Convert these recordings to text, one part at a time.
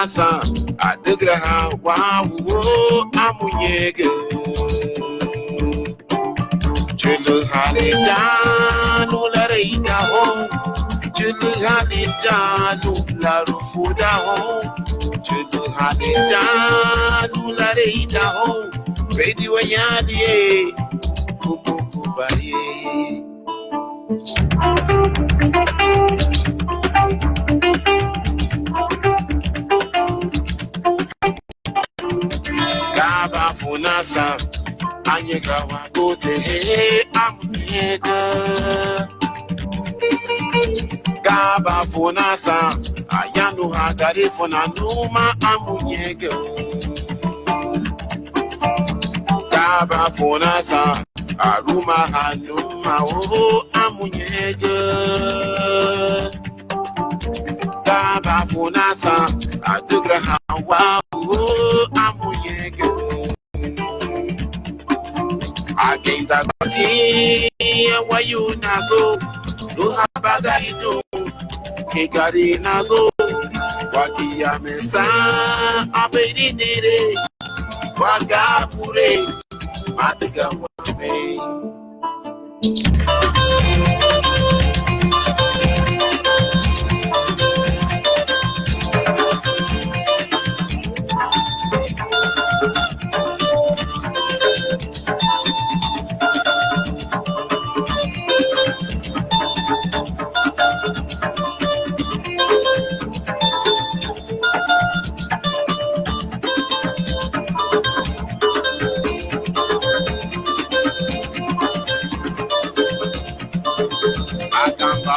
nasa adegraha wawo amunyege chulu halidanu lareida ho chulu halidanu larufuda ho chulu halidanu lareida ho bedi wanyadie kukubaye Gaba funasa anyega wagote amnyega Gaba funasa ayanu hagari funanuma amunyega Gaba funasa aruma hanuma o amunyega Gaba funasa adugra hawa o amunyega Agenda baki wayu nago luhabaga ido kigari nago wakia mesa abedi dire wagapure mataga wame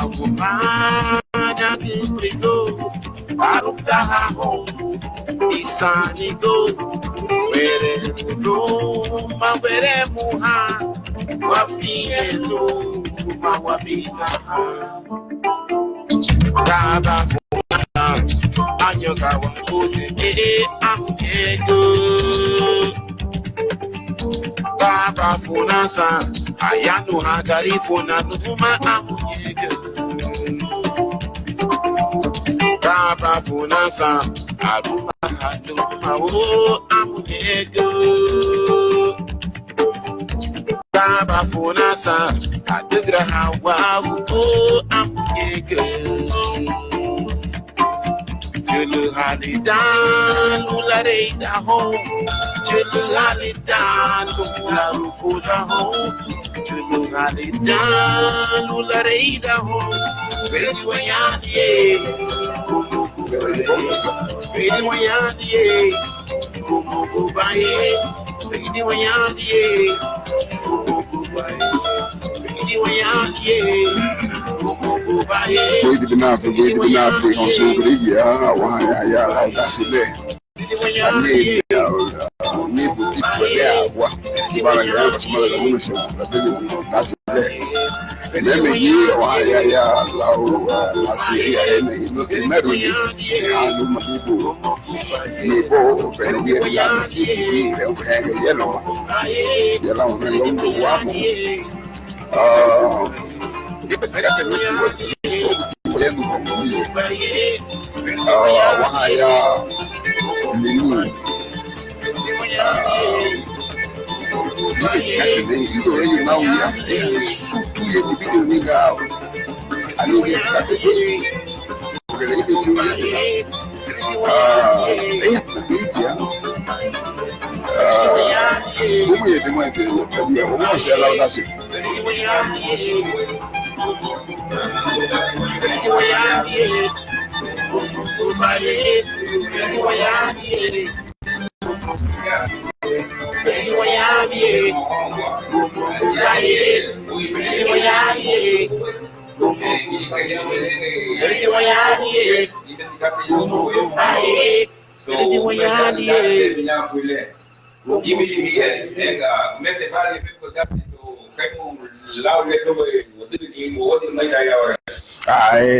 Kumanya kibrigo aruftaha ho isanigo were luma were muha wafielo kuma wabina Gaba funasa anyoga wakote amkego Gaba funasa ayanu hagari funanuma amkego Gaba funasa aruma hanuma o amunyego Gaba funasa adegra hawa o amunyego Julu halidan lulareida ho Julu halidan lularufuda ho Julu halidan lulareida ho Bedi wanyadie Bedi wanyadie Kukubaye Bedi wanyadie Kukubaye Bedi wanyadie Kukubaye Bedi binafi on sobrigi ya la dasile ani ni buti kwele agwa bara ya basmala da nuna sai da bedi dasile Neme yi ya lau masih ya ini meru ni anu mabibu ibo pero dia ya ni ya lo ya la me lo ndo wa mo di pekate ni ya no mo ni wa ya lilu Itu yang mau ya, suatu yang dibikin ni kau, ada yang kata boleh ini semua nanti dia, bumi itu mana dia, tapi ya bumi masih laut nasi.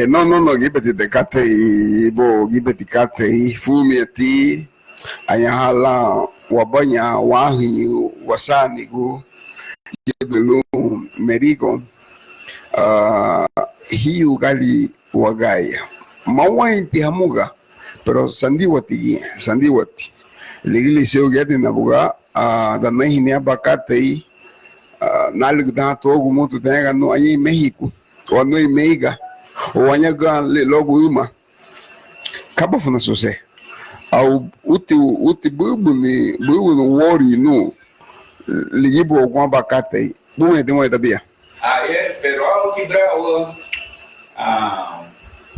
No, gibeti dekate ibo gibeti kate fumi ati ayahala wabanya wahi wasanigu yedulu merigo hiu gali wagaya mawainti hamuga pero sandiwati la iglesia que tiene aboga da mehine abacate nalig da togo mutu tenga no aí em México ou no em Meiga ou anyaga logo uma acaba funa sose au uti bubu no wori no ligibo algum abacate bume de moeda bia pero ao que bravo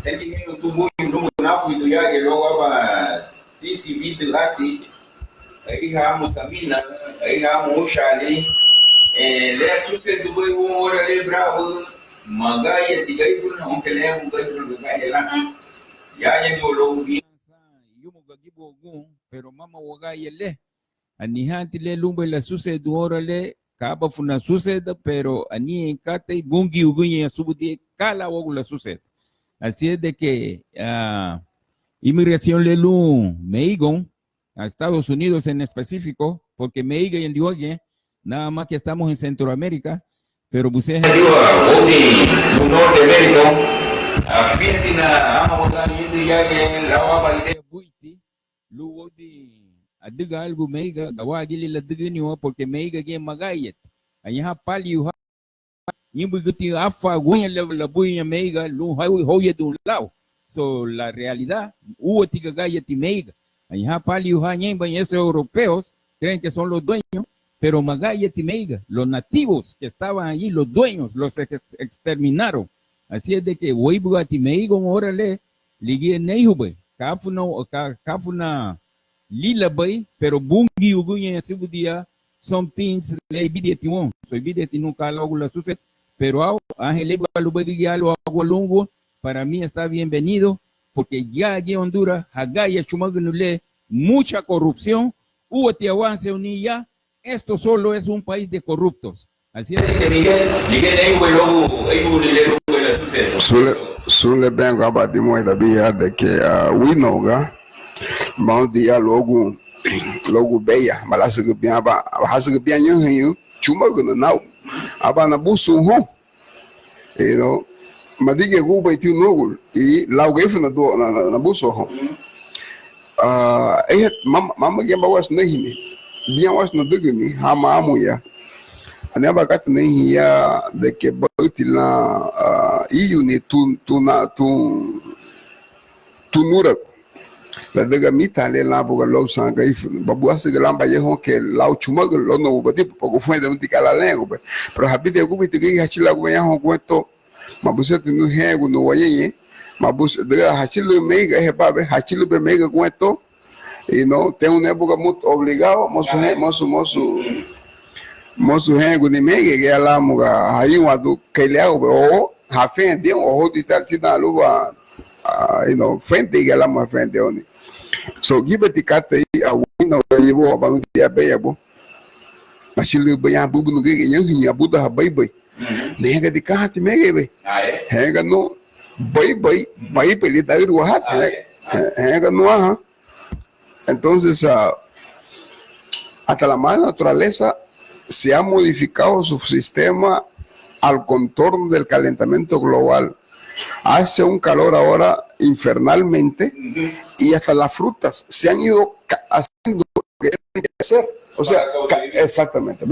tem que ir no tubo no nafu do ya que logo aba sisi vitu hati aí ramo samina aí ramo chali le sucede do boi ora le bravo magaya tigai pun onke le mu gai pun gai la ya ni lo bi yumo gagibo gun pero mama waga yele ani hanti le lumba la sucede do ora le kaba funa sucede pero ani encate gungi ugunye subudi kala wogu la sucede así es de que inmigración le lu meigon a Estados Unidos en específico porque meiga y el diogue nada más que estamos en Centroamérica, pero buses en Norteamérica, Argentina, Amazonas, India, la Guabalde, Buiti, luego de adiga algo meiga, gawagili la digniwa porque meiga que magayet, allá paliu, nimbuguti afa gunya la buya meiga, lu hoye de un lado, so la realidad, hubo tiga gayet meiga, allá paliu hanyemba y esos europeos creen que son los dueños. Pero Magaya Timeiga, los nativos que estaban allí, los dueños, los exterminaron. Así es de que Weibuga Timeiga, órale, ligue Neihube, Kafuna Lila Bay, pero Bungi Uguya Sibudia, some things le bidetimon, soy bidetimon la sucede, pero Ángel Lubegialo Agualungo, para mí está bienvenido, porque ya aquí en Honduras, Hagaya Chumagunule, mucha corrupción, hubo avance unilla. Esto solo es un país de corruptos. Así es que Miguel Sule bengo abadi moeda bia de que winoga bom dia logo beia balasa que bia ba hasa que bia nyu chuma guna nau aba na busu ho madige go ba tiu nogul e lauga ifna do na busu ho mama gemba was nahini bien was no dugni hama amuya aneba kat nem ia de que bautila iuni tu nura la daga mitale la boga lo sanga if babu asiga lamba ye hon que la chuma lo no bati poco fue de un ticala lengo pero habite go biti gi hachila go ya hon cuento mabuse no hego no waye mabuse daga hachilo mega he babe hachilo be mega cuento e não tem uma época muito obrigado moço rengo de mega que ela muga aí uma do que ele é o rafende o de tal na luva frente que ela uma frente onde so give the cat aí a não levou a banco de bem bo mas ele bem a bubu no queยังa buda bai nega de cat mega bem rega no bai ele tá indo a rega no Entonces, hasta la madre naturaleza se ha modificado su sistema al contorno del calentamiento global. Hace un calor ahora infernalmente y hasta las frutas se han ido haciendo lo que tienen que hacer. O sea, exactamente.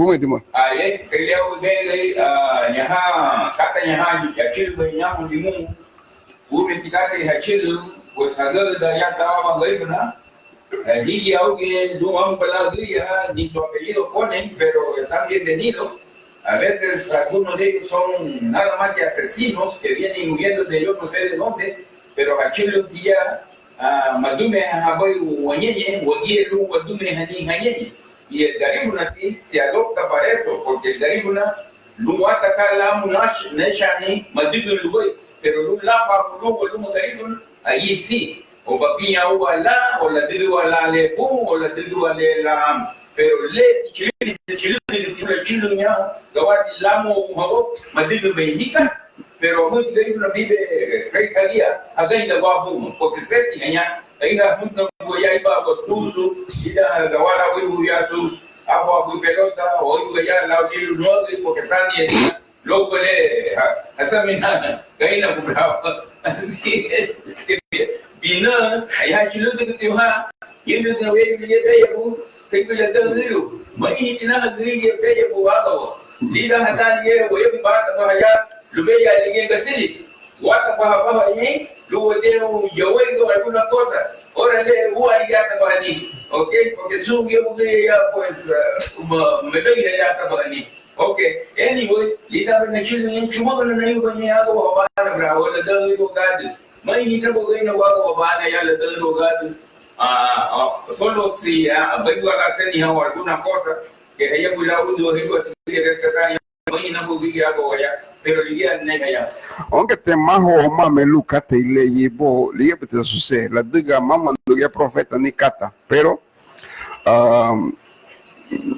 Dije alguien, no vamos a hablar de ella, ni su apellido ponen, pero están bienvenidos. A veces algunos de ellos son nada más que asesinos que vienen huyendo de yo no sé de dónde, pero a Chile un día, Madume Habai Wanyenye, Wagielu, Madume Hanyenye. Y el Garifuna se adopta para eso, porque el Garifuna no ataca la Munash, Neshani, Madume Lugoy, pero no la Papulo, Lumo Garifuna, ahí sí. O papilla o la, o la digo a la le o la digo a la, pero le chile gawati lamo hago madigo bendica, pero muy bien una vive recalia, again the wabu, porque se tiña, ahí a punto voy a ir para susu, y la gawara voy a sus agua muy pelota, o voy a la oír no, porque sale luego le a esa menana, gaina brava, así es que Bina, ayah cilu tu kita ha, yang tu nak wei dia dia aku, kita jatuh dulu. Mari kita nak diri dia dia buat apa? Lida hatan dia, wei buat apa ayah, lebih ayah lagi kesini. Buat apa ini? Lu dia jauh itu alguna cosa. Ahora le buat dia apa ni? Okay, porque sungguh mungkin ya pues me doy ya apa ni? Okay, anyway, lida bernasil ni cuma kalau nak banyak aku apa berapa le dah itu kan. Mai kita boleh nak buat apa ya le dah itu kan. Solo si bagi orang seni yang alguna cosa que ella pueda uno itu que rescatar. Aunque te majo o mame luca te le llevó, le llevó te sucede, la diga mamá no ya profeta ni cata, pero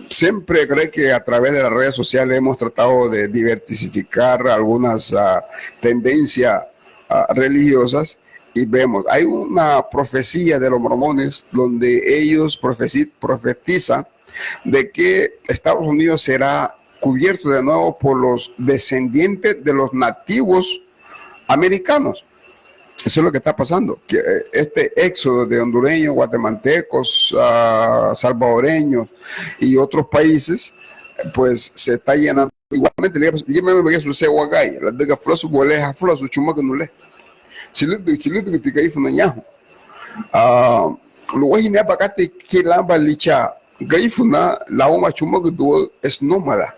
siempre creo que a través de las redes sociales hemos tratado de diversificar algunas tendencias religiosas y vemos, hay una profecía de los mormones donde ellos profetizan de que Estados Unidos será cubierto de nuevo por los descendientes de los nativos americanos. Eso es lo que está pasando, que este éxodo de hondureños, guatemaltecos, salvadoreños y otros países, pues se está llenando. Igualmente, yo me veía su cebo acá, la de flosu boleja, flosu chuma que no le. Si le que te caí fue nañajo. Lo voy a imaginar para acá que la balicha. Gaifuna, la oma chuma que tuvo es nómada,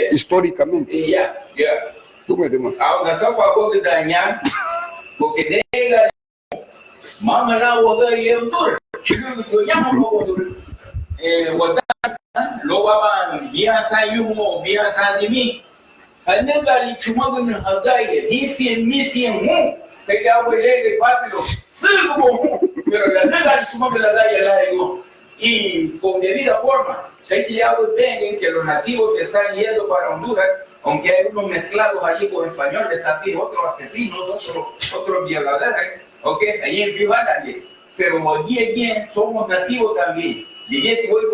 históricamente. Ya. Tú me dices. Ahora, só para poder dañar, porque nega, mama la boda y el tour. Yo llamo por lo van, vía sayumo, vía sanimi. Anega li chuma que no hagaye, ni cien que ya huele de patio, pero la nega li chuma que la da ya la digo. Y con debida forma, hay que ya ven que los nativos se están yendo para Honduras, aunque hay unos mezclados allí con español, están otros asesinos, otros violadores, ok, allí en Pijuana, pero allí somos nativos también. Ligete voy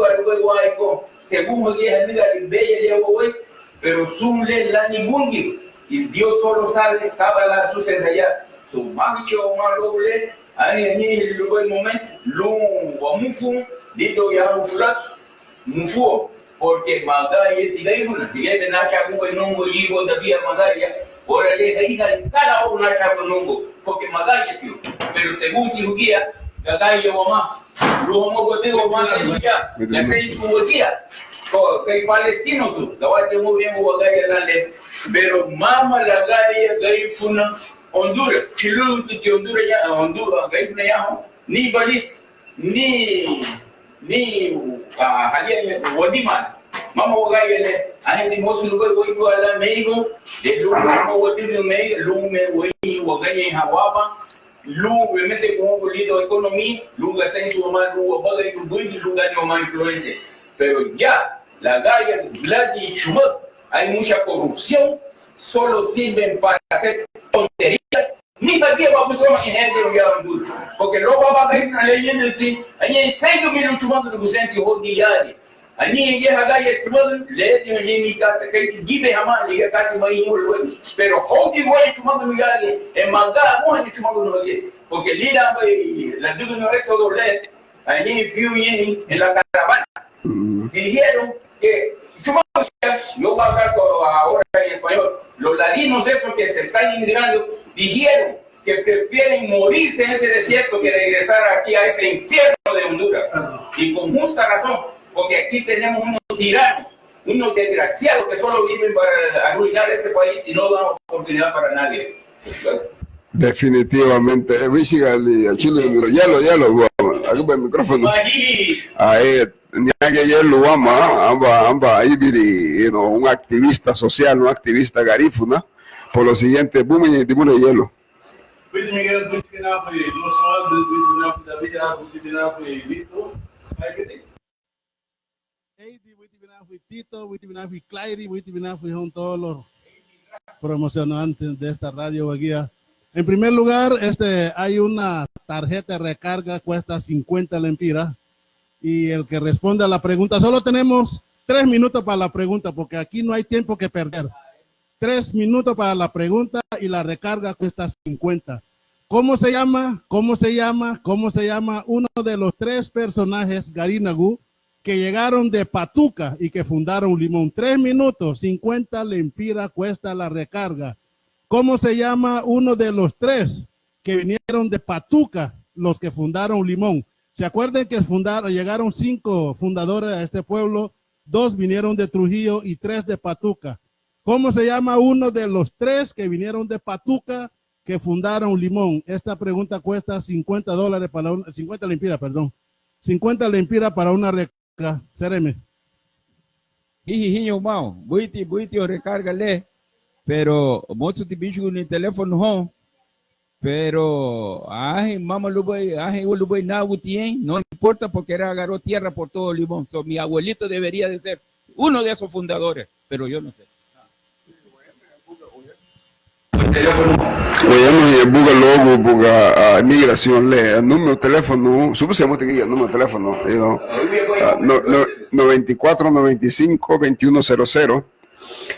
guayco, según hoy día amiga bella voy, pero sun le la ningún y Dios solo sabe, estaba la sucede allá, su macho más doble, ahí en el momento, lo mufu. Dito ya mufuo, porque magaya tigaifuna, tigaifuna na chagu nungo yigo dabia magaya, ora le gaita cada uno na chagu nungo, porque magaya tío, pero según tirugia, gagaya wama, lo mo gotego más ya, la seis día, que palestinos tu, gawate mo bien wagaya dale, pero mama la gaya gaifuna Honduras, chilu tu Honduras ya, Honduras gaifuna ya, ni balis, ni halia wadiman mama wagayele ahindi mosu lugo go ala meigo de lu mo wadimu mei lu me wei wagaye hawaba lu we mete con lido economía lu ga sai su ma lu bagai du duidi lu ga no ma influencia pero ya la gaya bloody chuma hay mucha corrupción solo sirven para hacer tonterías. Ni para qué vamos a hacer gente lo que hagan porque lo va a ir a leyenda de ti, ahí 5,000 chumacos de docente o diario, ahí en esa calle es todo, le tengo limita que give jamás le casi más luego, pero hoy voy a chumacos de diario, en maldad voy a chumacos de diario, porque lida la duda no es doble, ahí en la caravana, dijeron que chumacos yo voy a hablar ahora en español. Los ladinos esos que se están inmigrando dijeron que prefieren morirse en ese desierto que regresar aquí a ese infierno de Honduras. Y con justa razón, porque aquí tenemos unos tiranos, unos desgraciados que solo viven para arruinar ese país y no dan oportunidad para nadie. Definitivamente. Chile, ya lo aquí el micrófono. Ahí, ahí un activista social, un activista garífuna, por lo siguiente, boom y timón de hielo. Promocionantes de esta radio guía. En primer lugar, hay una tarjeta de recarga, cuesta 50 lempiras. Y el que responde a la pregunta, solo tenemos 3 minutos para la pregunta, porque aquí no hay tiempo que perder. 3 minutos para la pregunta y la recarga cuesta 50. ¿Cómo se llama uno de los 3 personajes Garinagu que llegaron de Patuca y que fundaron Limón? 3 minutos, 50 lempiras cuesta la recarga. ¿Cómo se llama uno de los 3 que vinieron de Patuca, los que fundaron Limón? ¿Se acuerdan que llegaron 5 fundadores a este pueblo? 2 vinieron de Trujillo y 3 de Patuca. ¿Cómo se llama uno de los 3 que vinieron de Patuca que fundaron Limón? Esta pregunta cuesta $50 para 50 lempiras, perdón. 50 lempiras para una recarga. Sereme. Hihihinho mal, buiti o recarga le, pero mucho de bicho no teléfono home, pero mama lubai na utien, no importa porque era agarró tierra por todo Limón. So, mi abuelito debería de ser uno de esos fundadores, pero yo no sé. Oyamos y buga logo, buga imigración le, número de teléfono, supusemos que el número de teléfono, 94 95 2100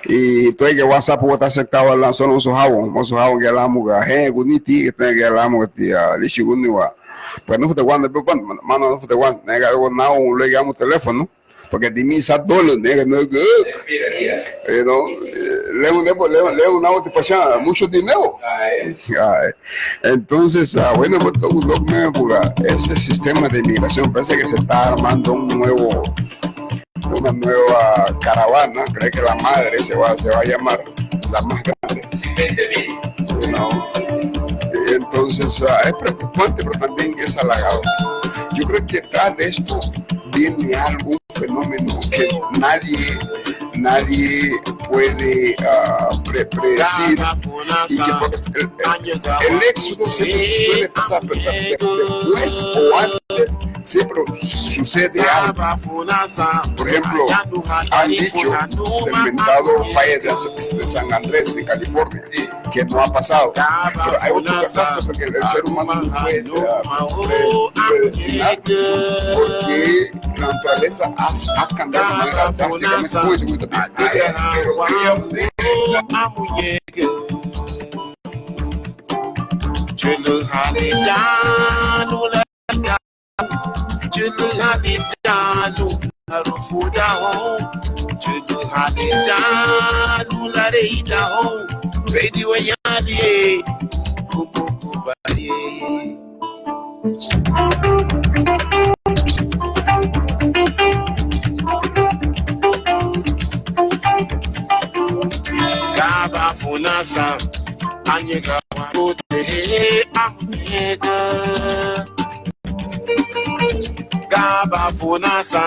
y todo el WhatsApp puede estar aceptado la zona de jabón que hablamos que guniti que tenga que hablamos que lishiguniwa, pues no fue de cuando, mano no fue de cuando, nega no le llamamos teléfono. Porque de mí sa dólar, no es le una otra pasada, mucho dinero. Entonces, bueno, pues todo lo que ese sistema de inmigración parece que se está armando una nueva caravana, creo que la madre se va a llamar la más grande. Entonces, es preocupante, pero también es halagado. Yo creo que detrás de esto viene algún fenómeno que nadie puede predecir, y que el éxodo siempre suele pasar después o antes, siempre sucede algo. Por ejemplo, han dicho del mentado falle de San Andrés, de California, que no ha pasado, pero hay otra catástrofe que el ser humano no puede predestinar, porque la naturaleza ha cambiado de manera drásticamente muy también. Gaba funasa anyega wabote amega Gaba funasa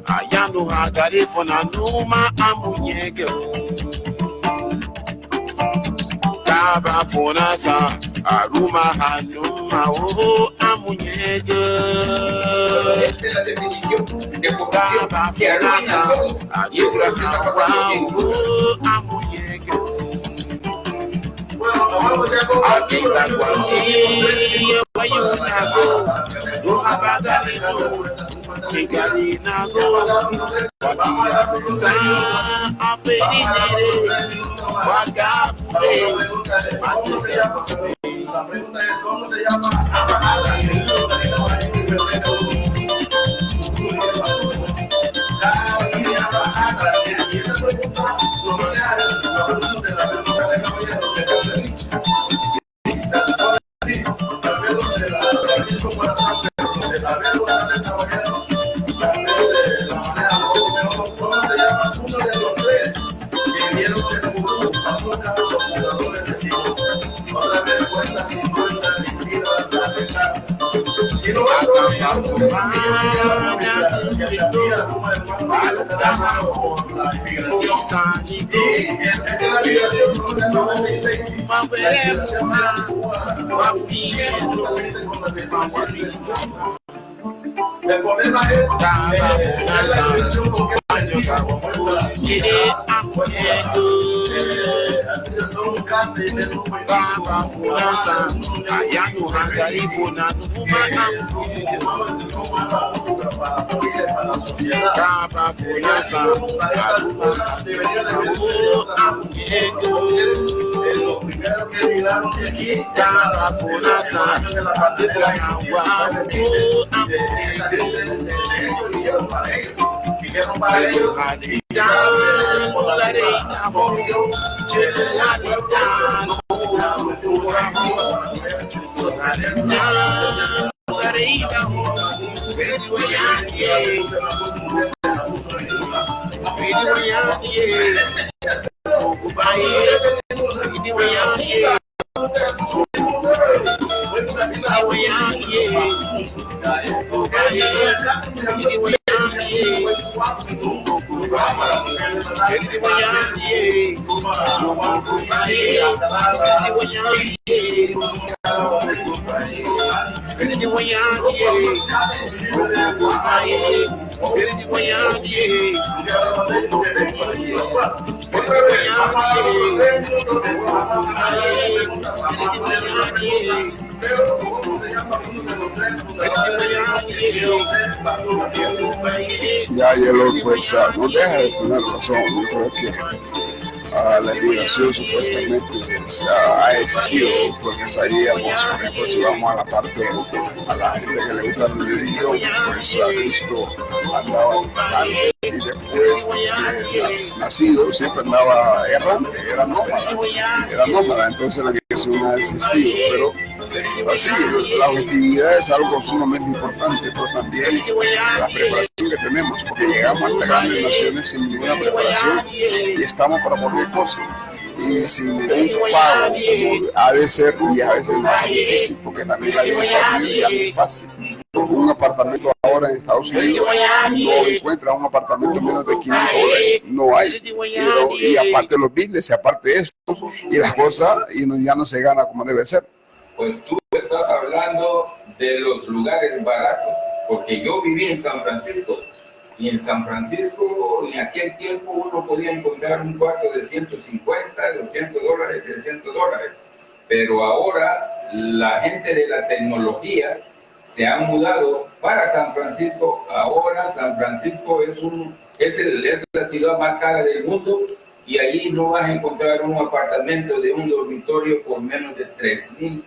ayanu hagari funanuma amunyega Gaba funasa aruma hanuma o amunyega Esta es la definición de Gaba funasa ayura hawa amunyega Aquí la cuantía Wayunago Rohabagarino Migarinago Wakia Besa Aferidere Wagapure La pregunta es, ¿cómo se llama? El problema es la sociedad. Los primeros que emigraron de aquí, de la bandera, hicieron para ellos. Hicieron para ellos. Ya, Hielo, pues no deja de tener razón. Yo creo que la inmigración supuestamente ha existido, porque sabíamos, por ejemplo, si vamos a la parte, a la gente que le gusta la religión, pues Cristo andaba antes y después de nacido, siempre andaba errante, era nómada, entonces la migración ha existido, pero así, la objetividad es algo sumamente importante, pero también la preparación que tenemos, porque llegamos a estas grandes naciones sin ninguna preparación y estamos para cualquier cosa y sin ningún pago, como ha de ser, y a veces no es difícil, porque también la vida en Estados Unidos ya no es fácil. Un apartamento ahora en Estados Unidos no encuentra un apartamento menos de $500, no hay, y aparte los biles, y aparte esto, y las cosas, y ya no se gana como debe ser. Pues tú estás hablando de los lugares baratos, porque yo viví en San Francisco, y en San Francisco en aquel tiempo uno podía encontrar un cuarto de $150, $200, $300, pero ahora la gente de la tecnología se ha mudado para San Francisco. Ahora San Francisco es la ciudad más cara del mundo, y allí no vas a encontrar un apartamento de un dormitorio por menos de $3,000.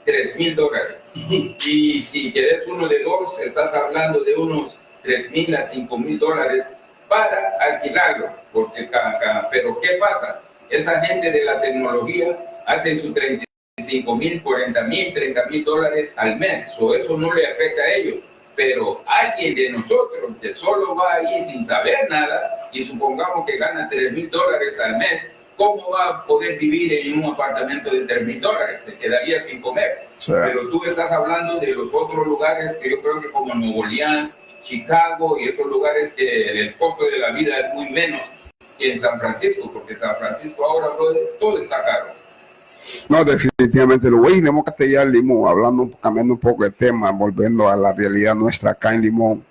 $3,000. Y si quieres uno de dos, estás hablando de unos $3,000 a $5,000 para alquilarlo. Pero ¿qué pasa? Esa gente de la tecnología hace sus $35,000, $40,000, $30,000 al mes. Eso no le afecta a ellos. Pero alguien de nosotros que solo va ahí sin saber nada, y supongamos que gana $3,000 al mes, ¿cómo va a poder vivir en un apartamento de $3,000? Se quedaría sin comer. Sí. Pero tú estás hablando de los otros lugares que yo creo que como Nueva Orleans, Chicago y esos lugares que el costo de la vida es muy menos que en San Francisco, porque San Francisco ahora todo está caro. No, definitivamente lo voy. Tenemos que ya en Limón, cambiando un poco de tema, volviendo a la realidad nuestra acá en Limón.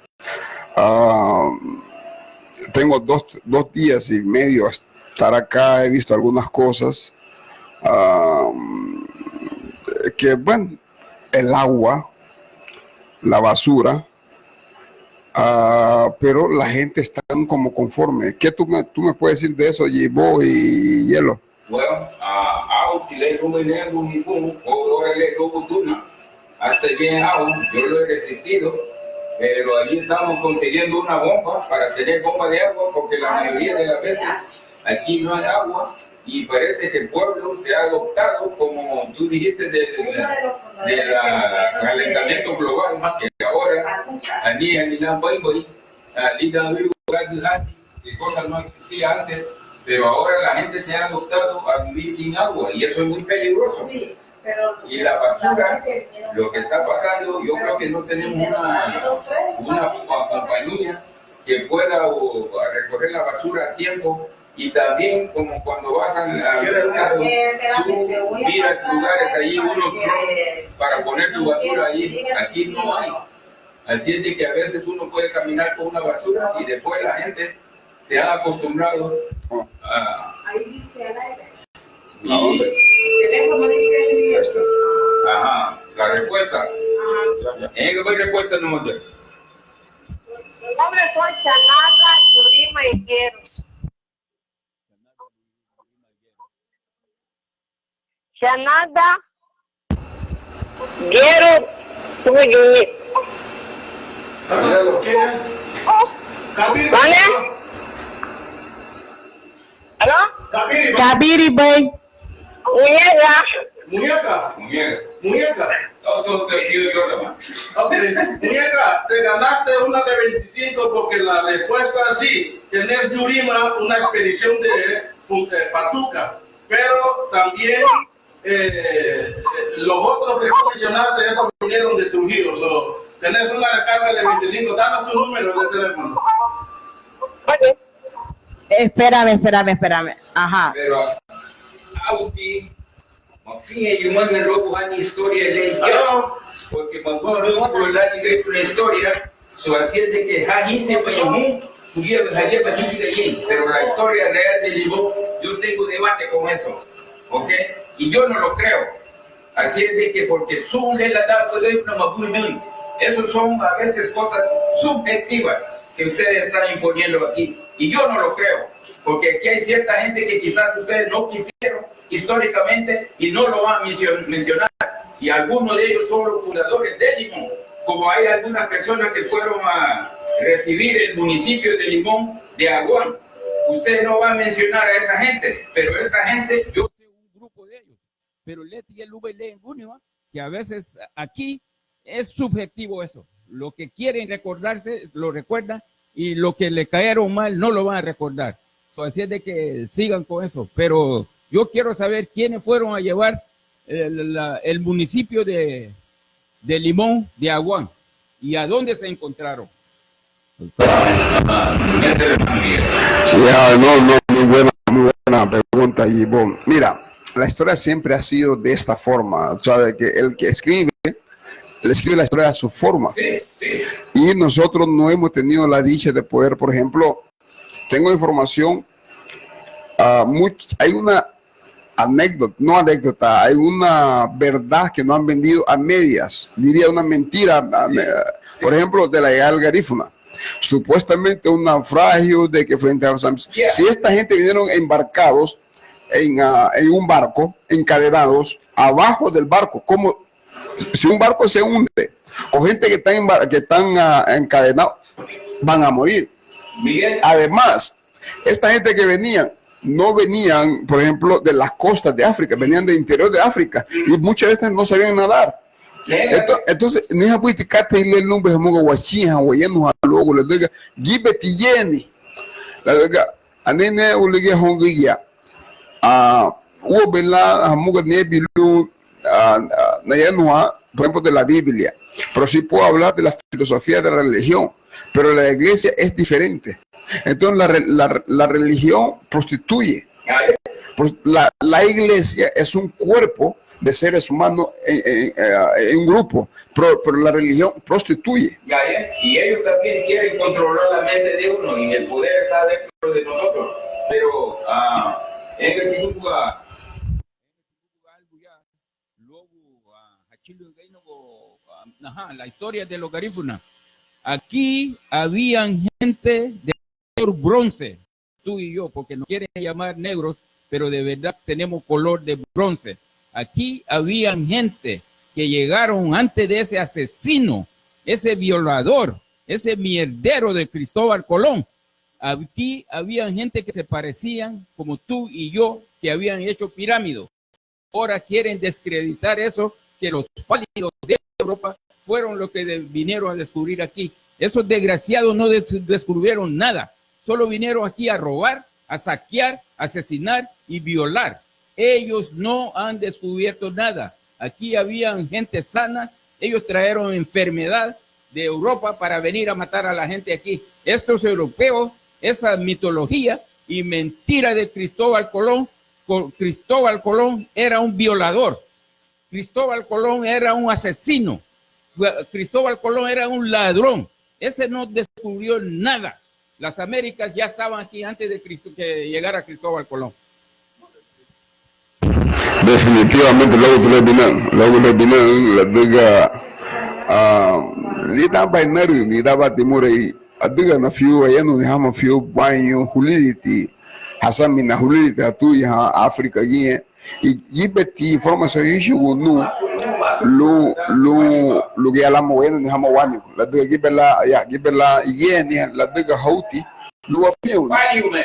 Tengo dos días y medio estar acá, he visto algunas cosas que, bueno, el agua, la basura, pero la gente está como conforme. ¿Qué tú me puedes decir de eso, Yibo y Hielo? Bueno, hasta llegado, yo lo he resistido, pero allí estamos consiguiendo una bomba para tener bomba de agua, porque la mayoría de las veces aquí no hay agua, y parece que el pueblo se ha adoptado, como tú dijiste, del calentamiento global, que ahora que cosas no existían antes, pero ahora la gente se ha adoptado a vivir sin agua, y eso es muy peligroso. Sí, y la basura, lo que está pasando, yo creo que no tenemos una compañía que pueda recoger la basura a tiempo, y también como cuando vas a tú miras lugares allí, unos para poner tu basura allí, aquí no hay. Así es de que a veces uno puede caminar con una basura y después la gente se ha acostumbrado a... Ahí dice al aire. ¿A dónde? El teléfono dice... Ajá, la respuesta. Ajá. ¿En qué respuesta no me Mi nombre soy Chanada Yurima Higuero. Chanada Guero Tuyuni. ¿Vale? ¿Aló? Kabiri Bay. Muñeca. Muñeca. Ok, muñeca, te ganaste una de 25 porque la respuesta es sí, tener Yurima una expedición de Patuca, pero también los otros que tú mencionaste, esos vinieron de Trujillo, tenés una recarga de 25, danos tu número de teléfono. Ok. Espérame. Ajá. Pero Auti, Mafia y Manga Robo han historia de porque Mango por la una historia, su así de que Haji se payamú, pudiera dejar para allí, pero la historia real de Limón, yo tengo debate con eso, ¿ok? Y yo no lo creo. Así es de que porque su relatada puede una mapudun. Esos son a veces cosas subjetivas que ustedes están imponiendo aquí. Y yo no lo creo, porque aquí hay cierta gente que quizás ustedes no quisieron históricamente y no lo van a mencionar. Y algunos de ellos son los fundadores de Limón, como hay algunas personas que fueron a recibir el municipio de Limón de Aguán. Ustedes no van a mencionar a esa gente, pero esta gente, yo sé un grupo de ellos, pero Leti y el VL en junio, que a veces aquí es subjetivo eso. Lo que quieren recordarse, lo recuerdan, y lo que le cayeron mal no lo van a recordar. Así es de que sigan con eso. Pero yo quiero saber quiénes fueron a llevar el municipio de Limón de Aguán y a dónde se encontraron. Muy buena pregunta, Yvonne. Mira, la historia siempre ha sido de esta forma. Sabe que el que escribe, él escribe la historia a su forma. Sí. Y nosotros no hemos tenido la dicha de poder, por ejemplo, tengo información, hay una anécdota, hay una verdad que no han vendido a medias, diría una mentira, por ejemplo, de la Real Garífuna. Supuestamente un naufragio de que frente a si esta gente vinieron embarcados en un barco, encadenados abajo del barco, como si un barco se hunde, o gente que están encadenados, van a morir. Miguel. Además, esta gente que no venían, por ejemplo, de las costas de África, venían del interior de África, y muchas de estas no sabían nadar. Entonces, ni a puiticate y le lumbre como guachija o llenos a luego le diga gibeti yeni le diga anene ulige hongiya hubo vela hamuga nebilu nayanua, por ejemplo, de la Biblia, pero sí puedo hablar de la filosofía de la religión, pero la iglesia es diferente. Entonces la religión prostituye. La iglesia es un cuerpo de seres humanos en un grupo, pero la religión prostituye. Y ellos también quieren controlar la mente de uno y el poder está dentro de nosotros. Pero en el grupo la historia de los garífunas. Aquí habían gente de color bronce, tú y yo, porque nos quieren llamar negros, pero de verdad tenemos color de bronce. Aquí habían gente que llegaron antes de ese asesino, ese violador, ese mierdero de Cristóbal Colón. Aquí habían gente que se parecían como tú y yo, que habían hecho pirámides. Ahora quieren descreditar eso, que los pálidos de Europa fueron los que vinieron a descubrir aquí. Esos desgraciados no descubrieron nada. Solo vinieron aquí a robar, a saquear, asesinar y violar. Ellos no han descubierto nada. Aquí habían gente sana. Ellos trajeron enfermedad de Europa para venir a matar a la gente aquí. Estos europeos, esa mitología y mentira de Cristóbal Colón. Cristóbal Colón era un violador. Cristóbal Colón era un asesino. Cristóbal Colón era un ladrón. Ese no descubrió nada. Las Américas ya estaban aquí antes de que llegara Cristóbal Colón. Definitivamente, luego le vienen, le diga, ni daba Timur y adiga na fiu ayano ni hama fiu banyo huliti hasa mina huliti atu ya Afrika gie e yibeti informação yishi gunu lu ya la moeno ni hama wani la diga gibela ye ni la diga hauti lu afiu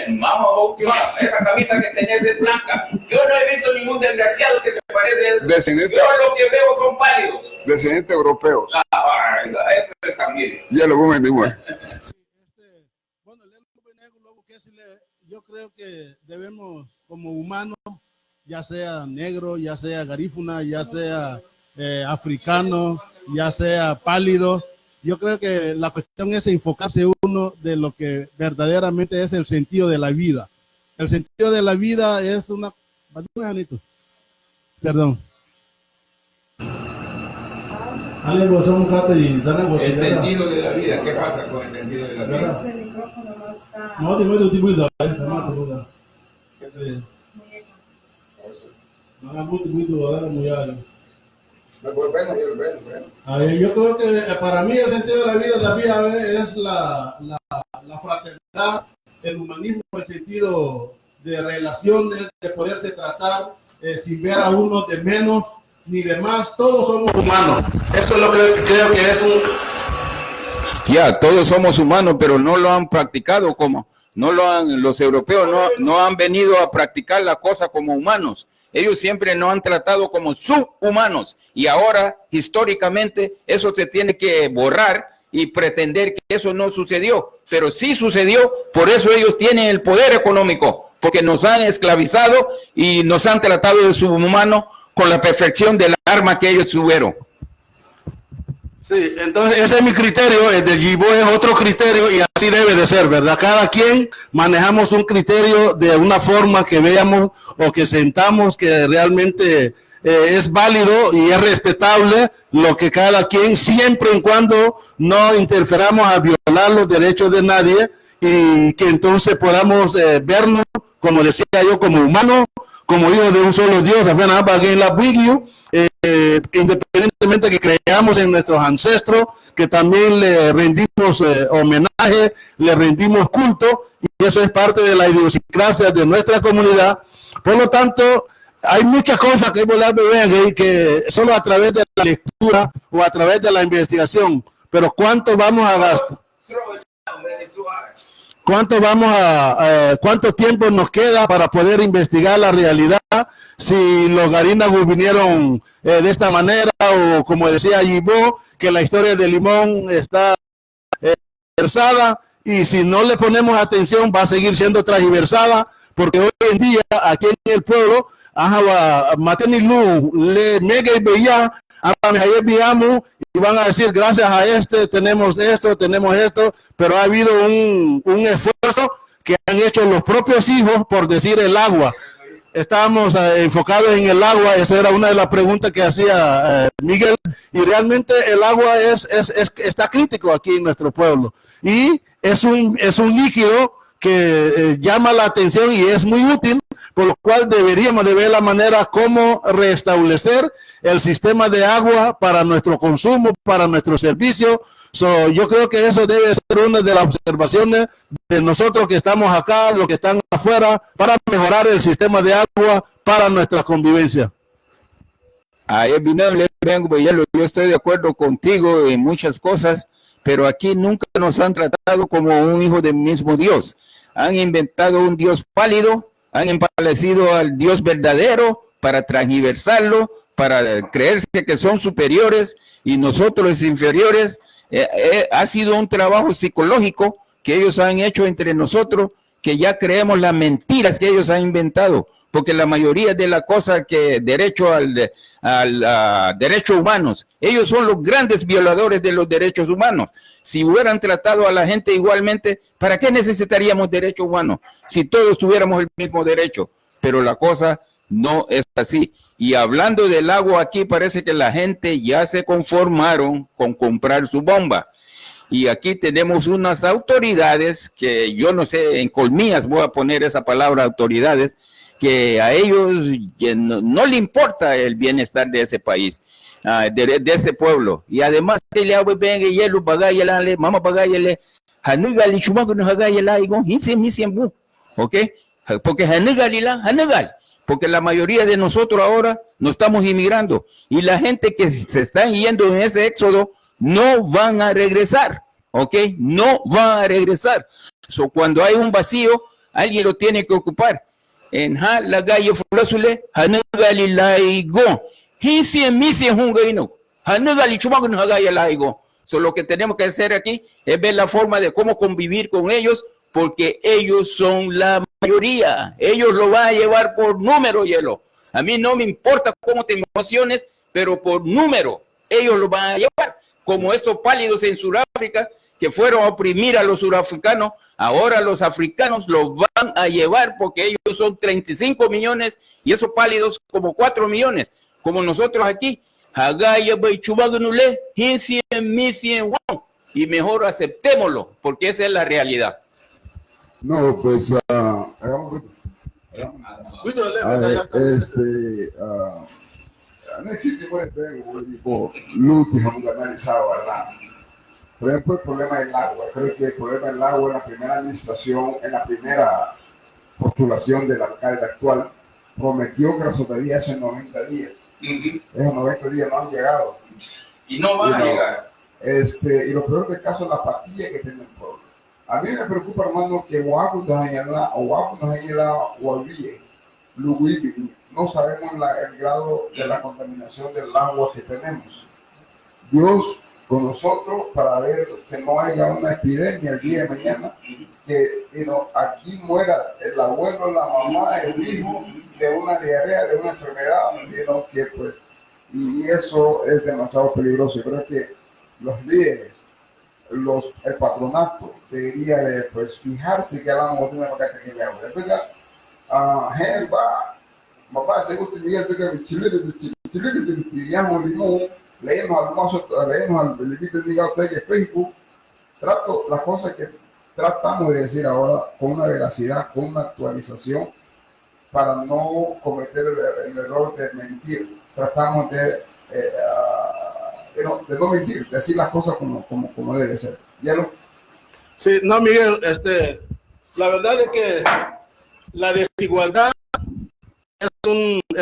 Mama Houti, esa camisa que tenés es blanca. Yo no he visto ningún desgraciado que se parece a eso. descendiente, yo lo que veo son pálidos. Descendientes europeos. Eso es también. Ya lo voy a decir. Bueno, yo creo que debemos, como humanos, ya sea negro, ya sea garífuna, ya sea africano, ya sea pálido, yo creo que la cuestión es enfocarse uno de lo que verdaderamente es el sentido de la vida. El sentido de la vida es una... Perdón. El sentido de la vida, ¿qué pasa con el sentido de la vida? Ese micrófono no está. Yo creo que para mí el sentido de la vida todavía es la fraternidad, el humanismo, el sentido de relaciones, de poderse tratar sin ver a uno de menos ni de más. Todos somos humanos. Eso es lo que creo que es un... Ya, todos somos humanos, pero no lo han practicado como, los europeos no han venido a practicar la cosa como humanos. Ellos siempre nos han tratado como subhumanos y ahora históricamente eso se tiene que borrar y pretender que eso no sucedió, pero sí sucedió. Por eso ellos tienen el poder económico, porque nos han esclavizado y nos han tratado de subhumanos con la perfección del arma que ellos tuvieron. Sí, entonces ese es mi criterio, el del Yibo es otro criterio y así debe de ser, ¿verdad? Cada quien manejamos un criterio de una forma que veamos o que sentamos que realmente es válido y es respetable lo que cada quien, siempre y cuando no interferamos a violar los derechos de nadie y que entonces podamos vernos, como decía yo, como humanos, como hijos de un solo Dios, independientemente que creamos en nuestros ancestros, que también le rendimos homenaje, le rendimos culto, y eso es parte de la idiosincrasia de nuestra comunidad. Por lo tanto, hay muchas cosas que solo a través de la lectura o a través de la investigación, pero ¿cuánto vamos a gastar? ¿Cuánto tiempo nos queda para poder investigar la realidad? Si los garínagus vinieron de esta manera, o como decía Yibo, que la historia de Limón está transversada, y si no le ponemos atención va a seguir siendo transversada, porque hoy en día aquí en el pueblo, y van a decir gracias a tenemos esto, pero ha habido un esfuerzo que han hecho los propios hijos por decir el agua. Estábamos enfocados en el agua, esa era una de las preguntas que hacía Miguel, y realmente el agua está crítico aquí en nuestro pueblo, y es un líquido que llama la atención y es muy útil, por lo cual deberíamos de ver la manera como restablecer el sistema de agua para nuestro consumo, para nuestro servicio. Yo creo que eso debe ser una de las observaciones de nosotros que estamos acá, los que están afuera, para mejorar el sistema de agua para nuestra convivencia. Yo estoy de acuerdo contigo en muchas cosas, pero aquí nunca nos han tratado como un hijo del mismo Dios. Han inventado un Dios pálido, han empalidecido al Dios verdadero para transversarlo, para creerse que son superiores y nosotros los inferiores. Ha sido un trabajo psicológico que ellos han hecho entre nosotros, que ya creemos las mentiras que ellos han inventado, porque la mayoría de las cosas que derecho derechos humanos, ellos son los grandes violadores de los derechos humanos. Si hubieran tratado a la gente igualmente, ¿para qué necesitaríamos derechos humanos? Si todos tuviéramos el mismo derecho, pero la cosa no es así. Y hablando del agua aquí, parece que la gente ya se conformaron con comprar su bomba. Y aquí tenemos unas autoridades que yo no sé, en colmillas voy a poner esa palabra autoridades, que a ellos no le importa el bienestar de ese país, de ese pueblo. Y además, Hanugali chumago no hagaya laigo, hinse misiembu. ¿Ok? Porque hanugali la, hanugali. Porque la mayoría de nosotros ahora no estamos inmigrando. Y la gente que se están yendo en ese éxodo no van a regresar. ¿Ok? No van a regresar. So, cuando hay un vacío, alguien lo tiene que ocupar. En ha la gallo fulasule, hanugali laigo. Hinse misiembu. Hanugali chumago no hagaya laigo. So, lo que tenemos que hacer aquí es ver la forma de cómo convivir con ellos, porque ellos son la mayoría. Ellos lo van a llevar por número, hielo. A mí no me importa cómo te emociones, pero por número ellos lo van a llevar. Como estos pálidos en Sudáfrica que fueron a oprimir a los surafricanos, ahora los africanos los van a llevar porque ellos son 35 millones y esos pálidos como 4 millones, como nosotros aquí. Y mejor aceptémoslo, porque esa es la realidad. No, pues, por ejemplo, el problema del agua. Creo que el problema del agua en la primera administración, en la primera postulación del alcalde actual, prometió que resolvería eso en 90 días. Esos 90 días no han llegado. Y no van a llegar. Y lo peor del caso es la apatía que tiene el pueblo. A mí me preocupa, hermano, que no sabemos el grado de la contaminación del agua que tenemos. Dios con nosotros para ver que no haya una epidemia el día de mañana, que aquí muera el abuelo, la mamá, el hijo de una diarrea, de una enfermedad, que pues, y eso es demasiado peligroso. Yo creo que los líderes, el patronato debería de pues fijarse que hablamos de una vaca que le habla. Entonces, papá, según te mira, leemos al Facebook, trato las cosas que tratamos de decir ahora con una veracidad, con una actualización, para no cometer el error de mentir. Tratamos de no mentir, decir las cosas como debe ser. ¿Hielo? Sí, no, Miguel, la verdad es que la desigualdad es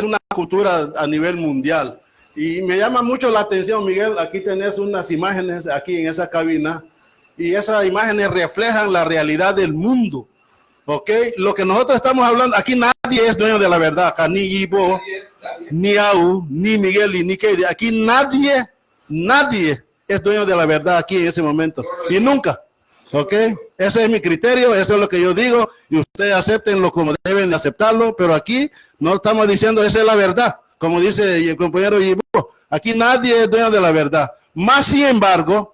una cultura a nivel mundial. Y me llama mucho la atención, Miguel, aquí tenés unas imágenes aquí en esa cabina y esas imágenes reflejan la realidad del mundo, ¿ok? Lo que nosotros estamos hablando, aquí nadie es dueño de la verdad, acá ni Ivo, ni Au, ni Miguel, ni Keidi, aquí nadie es dueño de la verdad aquí en ese momento, y nunca, ¿ok? Ese es mi criterio, eso es lo que yo digo, y ustedes acéptenlo como deben de aceptarlo, pero aquí no estamos diciendo esa es la verdad. Como dice el compañero Ivo, aquí nadie es dueño de la verdad. Más sin embargo,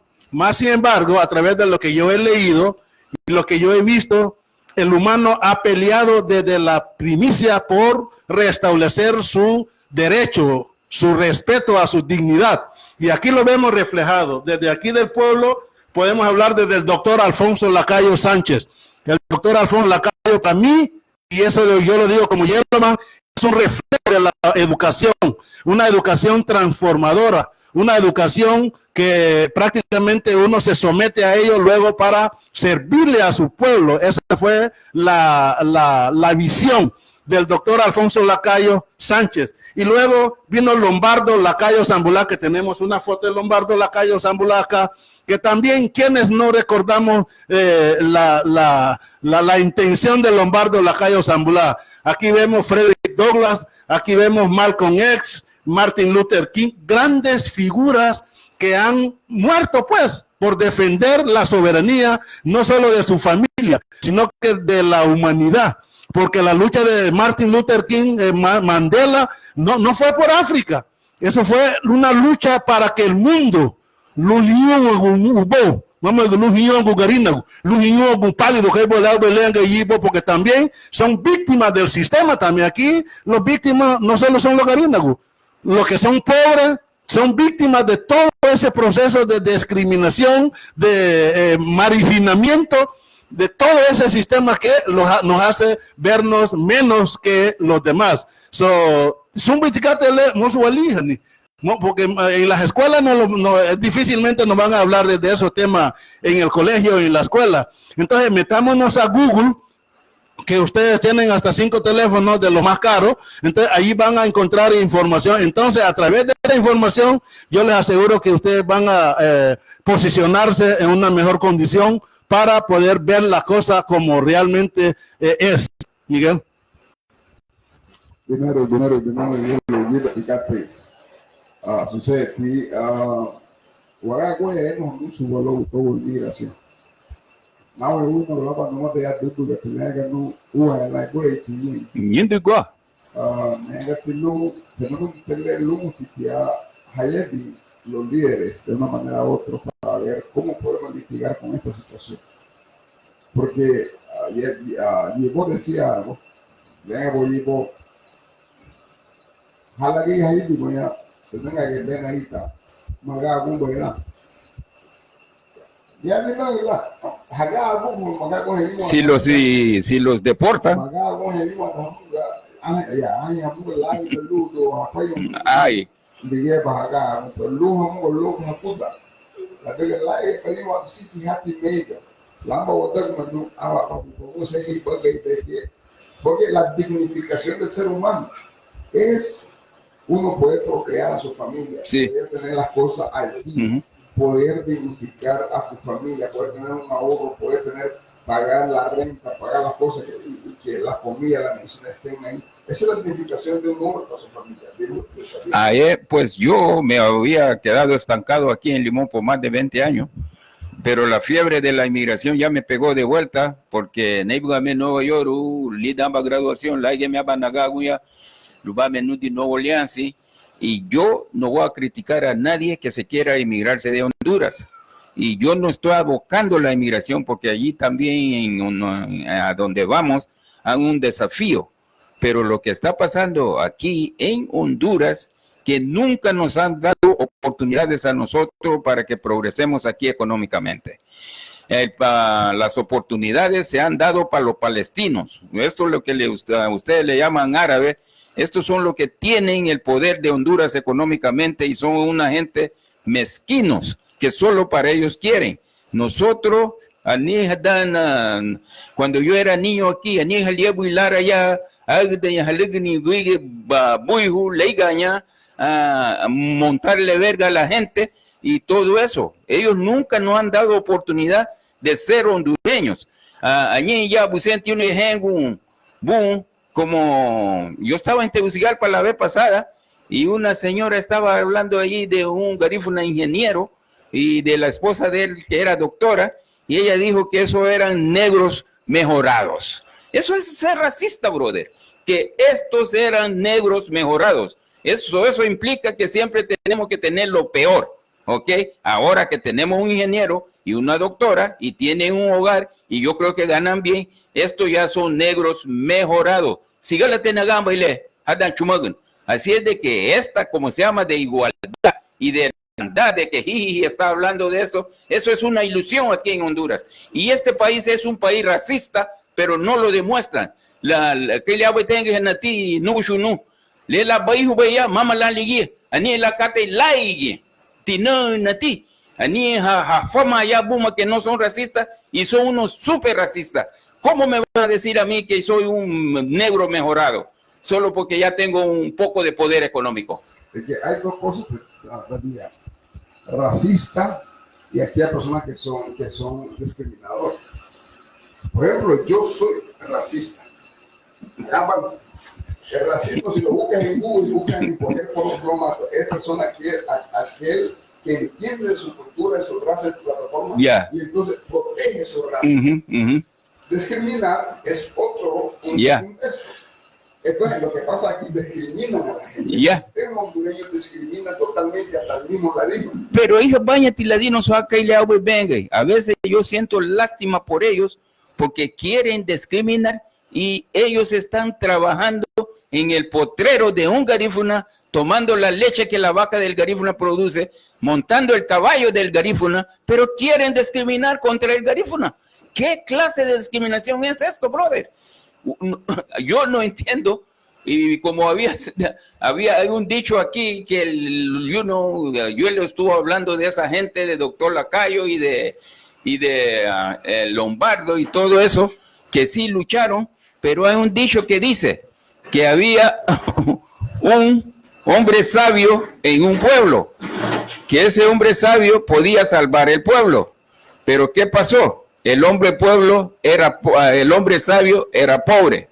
a través de lo que yo he leído y lo que yo he visto, el humano ha peleado desde la primicia por restablecer su derecho, su respeto a su dignidad. Y aquí lo vemos reflejado. Desde aquí del pueblo podemos hablar desde el doctor Alfonso Lacayo Sánchez. El doctor Alfonso Lacayo, para mí, y eso yo lo digo como Yellowman, es un reflejo de la educación, una educación transformadora, una educación que prácticamente uno se somete a ello luego para servirle a su pueblo. Esa fue la visión del doctor Alfonso Lacayo Sánchez. Y luego vino Lombardo Lacayo Zambulá, que tenemos una foto de Lombardo Lacayo Zambulá acá, que también quienes no recordamos la intención de Lombardo Lacayo Zambulá. Aquí vemos Frederick Douglass, aquí vemos Malcolm X, Martin Luther King, grandes figuras que han muerto pues por defender la soberanía no solo de su familia, sino que de la humanidad. Porque la lucha de Martin Luther King, Mandela, no fue por África. Eso fue una lucha para que el mundo, porque también son víctimas del sistema. También aquí los víctimas no solo son los garínagos, los que son pobres son víctimas de todo ese proceso de discriminación, de marginamiento, de todo ese sistema que nos hace vernos menos que los demás. No, porque en las escuelas difícilmente nos van a hablar de esos temas en el colegio y en la escuela. Entonces metámonos a Google, que ustedes tienen hasta 5 teléfonos de los más caros, entonces ahí van a encontrar información. Entonces a través de esa información yo les aseguro que ustedes van a posicionarse en una mejor condición para poder ver la cosa como realmente es. Miguel. Primero, yo lo llevo a picarte. Sucede que Guaragüe no subo lo todo el día así. Now we will know about what they are doing to the Pelaga who are like great to me. Yindigwa. Tenemos que tener luz y que Hayebi los líderes de una manera u otra para ver cómo podemos litigar con esta situación. Porque Yebo decía algo, Yebo, jala que Hayebi voy a tener que ver ahí está, Maga Gumbo y nada. Si los deportan, ay, porque la dignificación del ser humano es uno poder procrear a su familia, sí, poder tener las cosas al día. Poder dignificar a tu familia, poder tener un ahorro, poder pagar la renta, pagar las cosas y que la comida, la medicina estén ahí. Esa es la dignificación de un hombre para su familia. Pues yo me había quedado estancado aquí en Limón por más de 20 años, pero la fiebre de la inmigración ya me pegó de vuelta porque en Nueva York, le daba graduación, la me abanagaguya, lubame nudi Nuevo Orleans, y yo no voy a criticar a nadie que se quiera emigrarse de Honduras. Y yo no estoy abocando la inmigración porque allí también, a donde vamos, hay un desafío. Pero lo que está pasando aquí en Honduras, que nunca nos han dado oportunidades a nosotros para que progresemos aquí económicamente. Las oportunidades se han dado para los palestinos. Esto es lo que ustedes le llaman árabe. Estos son los que tienen el poder de Honduras económicamente y son una gente mezquinos que solo para ellos quieren. Nosotros, cuando yo era niño aquí, montarle verga a la gente y todo eso. Ellos nunca nos han dado oportunidad de ser hondureños. Allí ya Vicente un ejemplo, como yo estaba en Tegucigalpa la vez pasada y una señora estaba hablando allí de un garífuna ingeniero y de la esposa de él que era doctora y ella dijo que eso eran negros mejorados. Eso es ser racista, brother, que estos eran negros mejorados. Eso implica que siempre tenemos que tener lo peor, ¿ok? Ahora que tenemos un ingeniero y una doctora y tienen un hogar y yo creo que ganan bien, estos ya son negros mejorados. Sígale tenagamba y le hadan chumagun. Así es de que esta, como se llama, de igualdad y de hermandad, de que Jiji está hablando de esto, eso es una ilusión aquí en Honduras. Y este país es un país racista, pero no lo demuestran. Que le hago tenga en ti, no shunu. Le la baihu baya, mama la ligi, ani la kate laigi, tino nati. Ani fama ya buma que no son racistas y son unos súper racistas. ¿Cómo me van a decir a mí que soy un negro mejorado? Solo porque ya tengo un poco de poder económico. Es que hay dos cosas, racista y aquí hay personas que son discriminadores. Por ejemplo, yo soy racista. El racismo, si lo buscas en Google y buscas en poner por los plomatos, es persona aquel que entiende su cultura, su raza, su plataforma, y entonces protege su raza. Discriminar es otro Entonces, lo que pasa aquí, discriminan a la gente. El sistema hondureño discrimina totalmente hasta el mismo ladino. Pero hija, bañate ladinos acá y le hago venga. A veces yo siento lástima por ellos porque quieren discriminar y ellos están trabajando en el potrero de un garífuna, tomando la leche que la vaca del garífuna produce, montando el caballo del garífuna, pero quieren discriminar contra el garífuna. ¿Qué clase de discriminación es esto, brother? Yo no entiendo, y como había hay un dicho aquí que yo le estuve hablando de esa gente, de doctor Lacayo y de Lombardo y todo eso, que sí lucharon, pero hay un dicho que dice que había un hombre sabio en un pueblo, que ese hombre sabio podía salvar el pueblo. Pero ¿qué pasó? El hombre sabio era pobre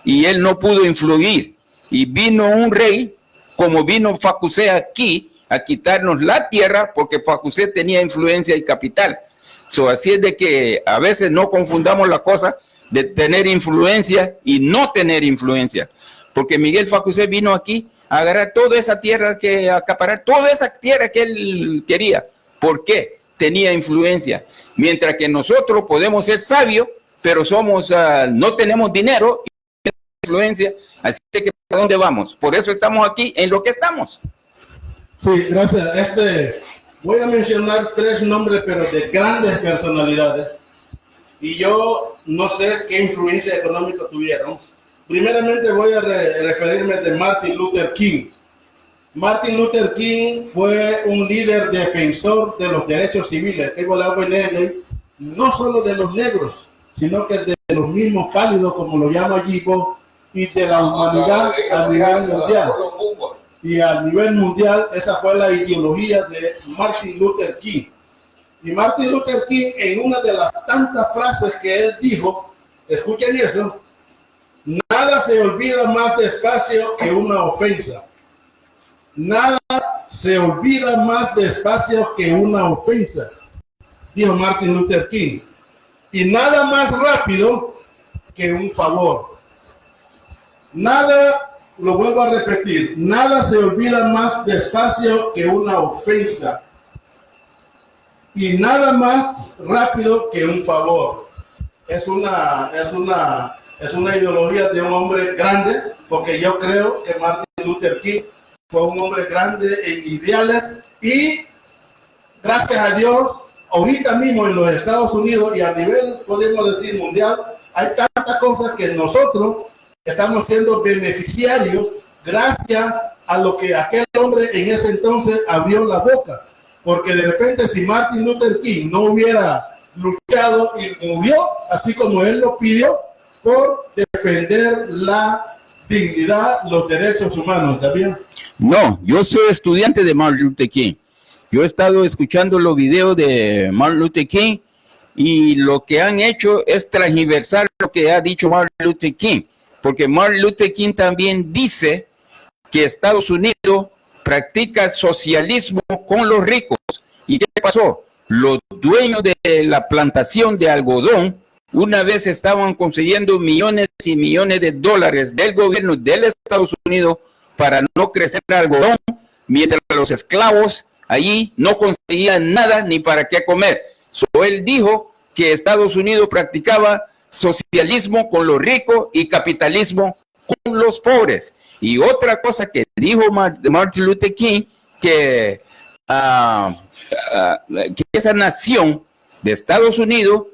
y él no pudo influir. Y vino un rey, como vino Facusé aquí, a quitarnos la tierra, porque Facusé tenía influencia y capital. Así es de que a veces no confundamos la cosa de tener influencia y no tener influencia. Porque Miguel Facusé vino aquí a agarrar toda esa tierra, acaparar toda esa tierra que él quería. ¿Por qué? Tenía influencia. Mientras que nosotros podemos ser sabios, pero no tenemos dinero y influencia. Así que ¿a dónde vamos? Por eso estamos aquí en lo que estamos. Sí, gracias. Voy a mencionar 3 nombres, pero de grandes personalidades. Y yo no sé qué influencia económica tuvieron. Primeramente voy a referirme de Martin Luther King. Martin Luther King fue un líder defensor de los derechos civiles, no solo de los negros, sino que de los mismos pálidos, como lo llama Gibo, y de la humanidad a nivel mundial. Y a nivel mundial, esa fue la ideología de Martin Luther King. Y Martin Luther King, en una de las tantas frases que él dijo, escuchen eso: nada se olvida más despacio que una ofensa. Nada se olvida más despacio que una ofensa, dijo Martin Luther King. Y nada más rápido que un favor. Nada, lo vuelvo a repetir, nada se olvida más despacio que una ofensa. Y nada más rápido que un favor. Es una ideología de un hombre grande, porque yo creo que Martin Luther King fue un hombre grande en ideales y gracias a Dios, ahorita mismo en los Estados Unidos y a nivel, podemos decir, mundial, hay tantas cosas que nosotros estamos siendo beneficiarios gracias a lo que aquel hombre en ese entonces abrió la boca. Porque de repente si Martin Luther King no hubiera luchado y murió, así como él lo pidió, por defender la dignidad, los derechos humanos, ¿está bien? No, yo soy estudiante de Martin Luther King. Yo he estado escuchando los videos de Martin Luther King y lo que han hecho es transversar lo que ha dicho Martin Luther King. Porque Martin Luther King también dice que Estados Unidos practica socialismo con los ricos. ¿Y qué pasó? Los dueños de la plantación de algodón una vez estaban consiguiendo millones y millones de dólares del gobierno de los Estados Unidos para no crecer el algodón, mientras los esclavos allí no conseguían nada ni para qué comer. Él dijo que Estados Unidos practicaba socialismo con los ricos y capitalismo con los pobres. Y otra cosa que dijo Martin Luther King, que esa nación de Estados Unidos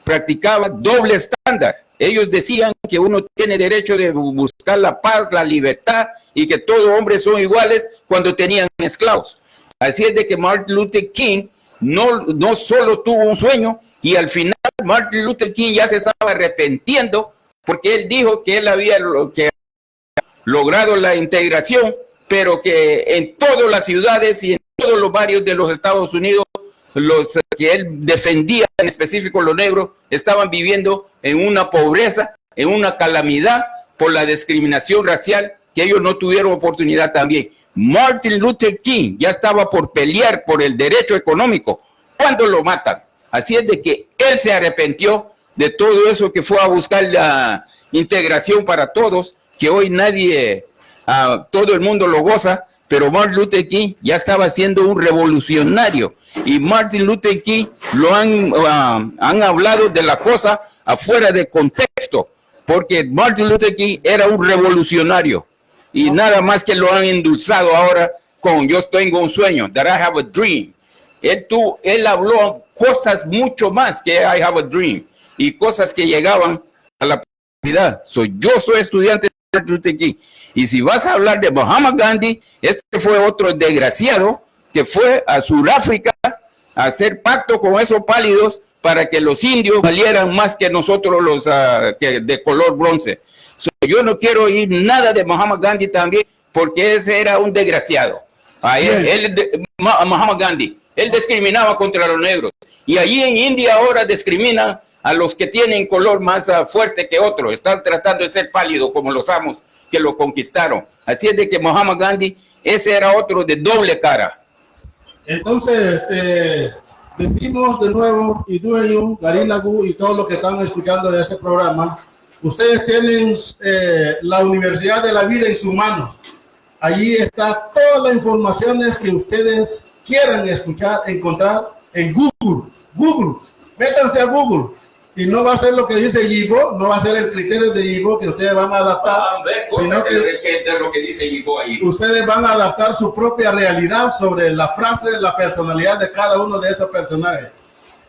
practicaba doble estándar. Ellos decían que uno tiene derecho de buscar la paz, la libertad y que todos hombres son iguales cuando tenían esclavos. Así es de que Martin Luther King no solo tuvo un sueño y al final Martin Luther King ya se estaba arrepintiendo porque él dijo que él había logrado la integración, pero que en todas las ciudades y en todos los barrios de los Estados Unidos, los que él defendía, en específico los negros, estaban viviendo en una pobreza, en una calamidad por la discriminación racial, que ellos no tuvieron oportunidad también. Martin Luther King ya estaba por pelear por el derecho económico cuando lo matan. Así es de que él se arrepintió de todo eso, que fue a buscar la integración para todos, que hoy todo el mundo lo goza, pero Martin Luther King ya estaba siendo un revolucionario. Y Martin Luther King lo han hablado de la cosa afuera de contexto, porque Martin Luther King era un revolucionario y nada más que lo han endulzado ahora con yo tengo un sueño, that I have a dream. Él habló cosas mucho más que I have a dream y cosas que llegaban a la realidad. Yo soy estudiante Martin Luther King. Y si vas a hablar de Muhammad Gandhi, este fue otro desgraciado que fue a Sudáfrica a hacer pacto con esos pálidos para que los indios valieran más que nosotros los que de color bronce. Yo no quiero oír nada de Muhammad Gandhi también, porque ese era un desgraciado. Muhammad Gandhi, él discriminaba contra los negros. Y allí en India ahora discriminan a los que tienen color más fuerte que otros. Están tratando de ser pálidos como los amos que lo conquistaron. Así es de que Muhammad Gandhi, ese era otro de doble cara. Entonces, decimos de nuevo, y Dueño, Garinagu y todos los que están escuchando de este programa, ustedes tienen la Universidad de la Vida en sus manos. Allí está todas las informaciones que ustedes quieran escuchar, encontrar en Google. Google, métanse a Google. Y no va a ser lo que dice Yibo, no va a ser el criterio de Yibo que ustedes van a adaptar, sino que lo que dice Yibo ahí. Ustedes van a adaptar su propia realidad sobre la frase, la personalidad de cada uno de esos personajes.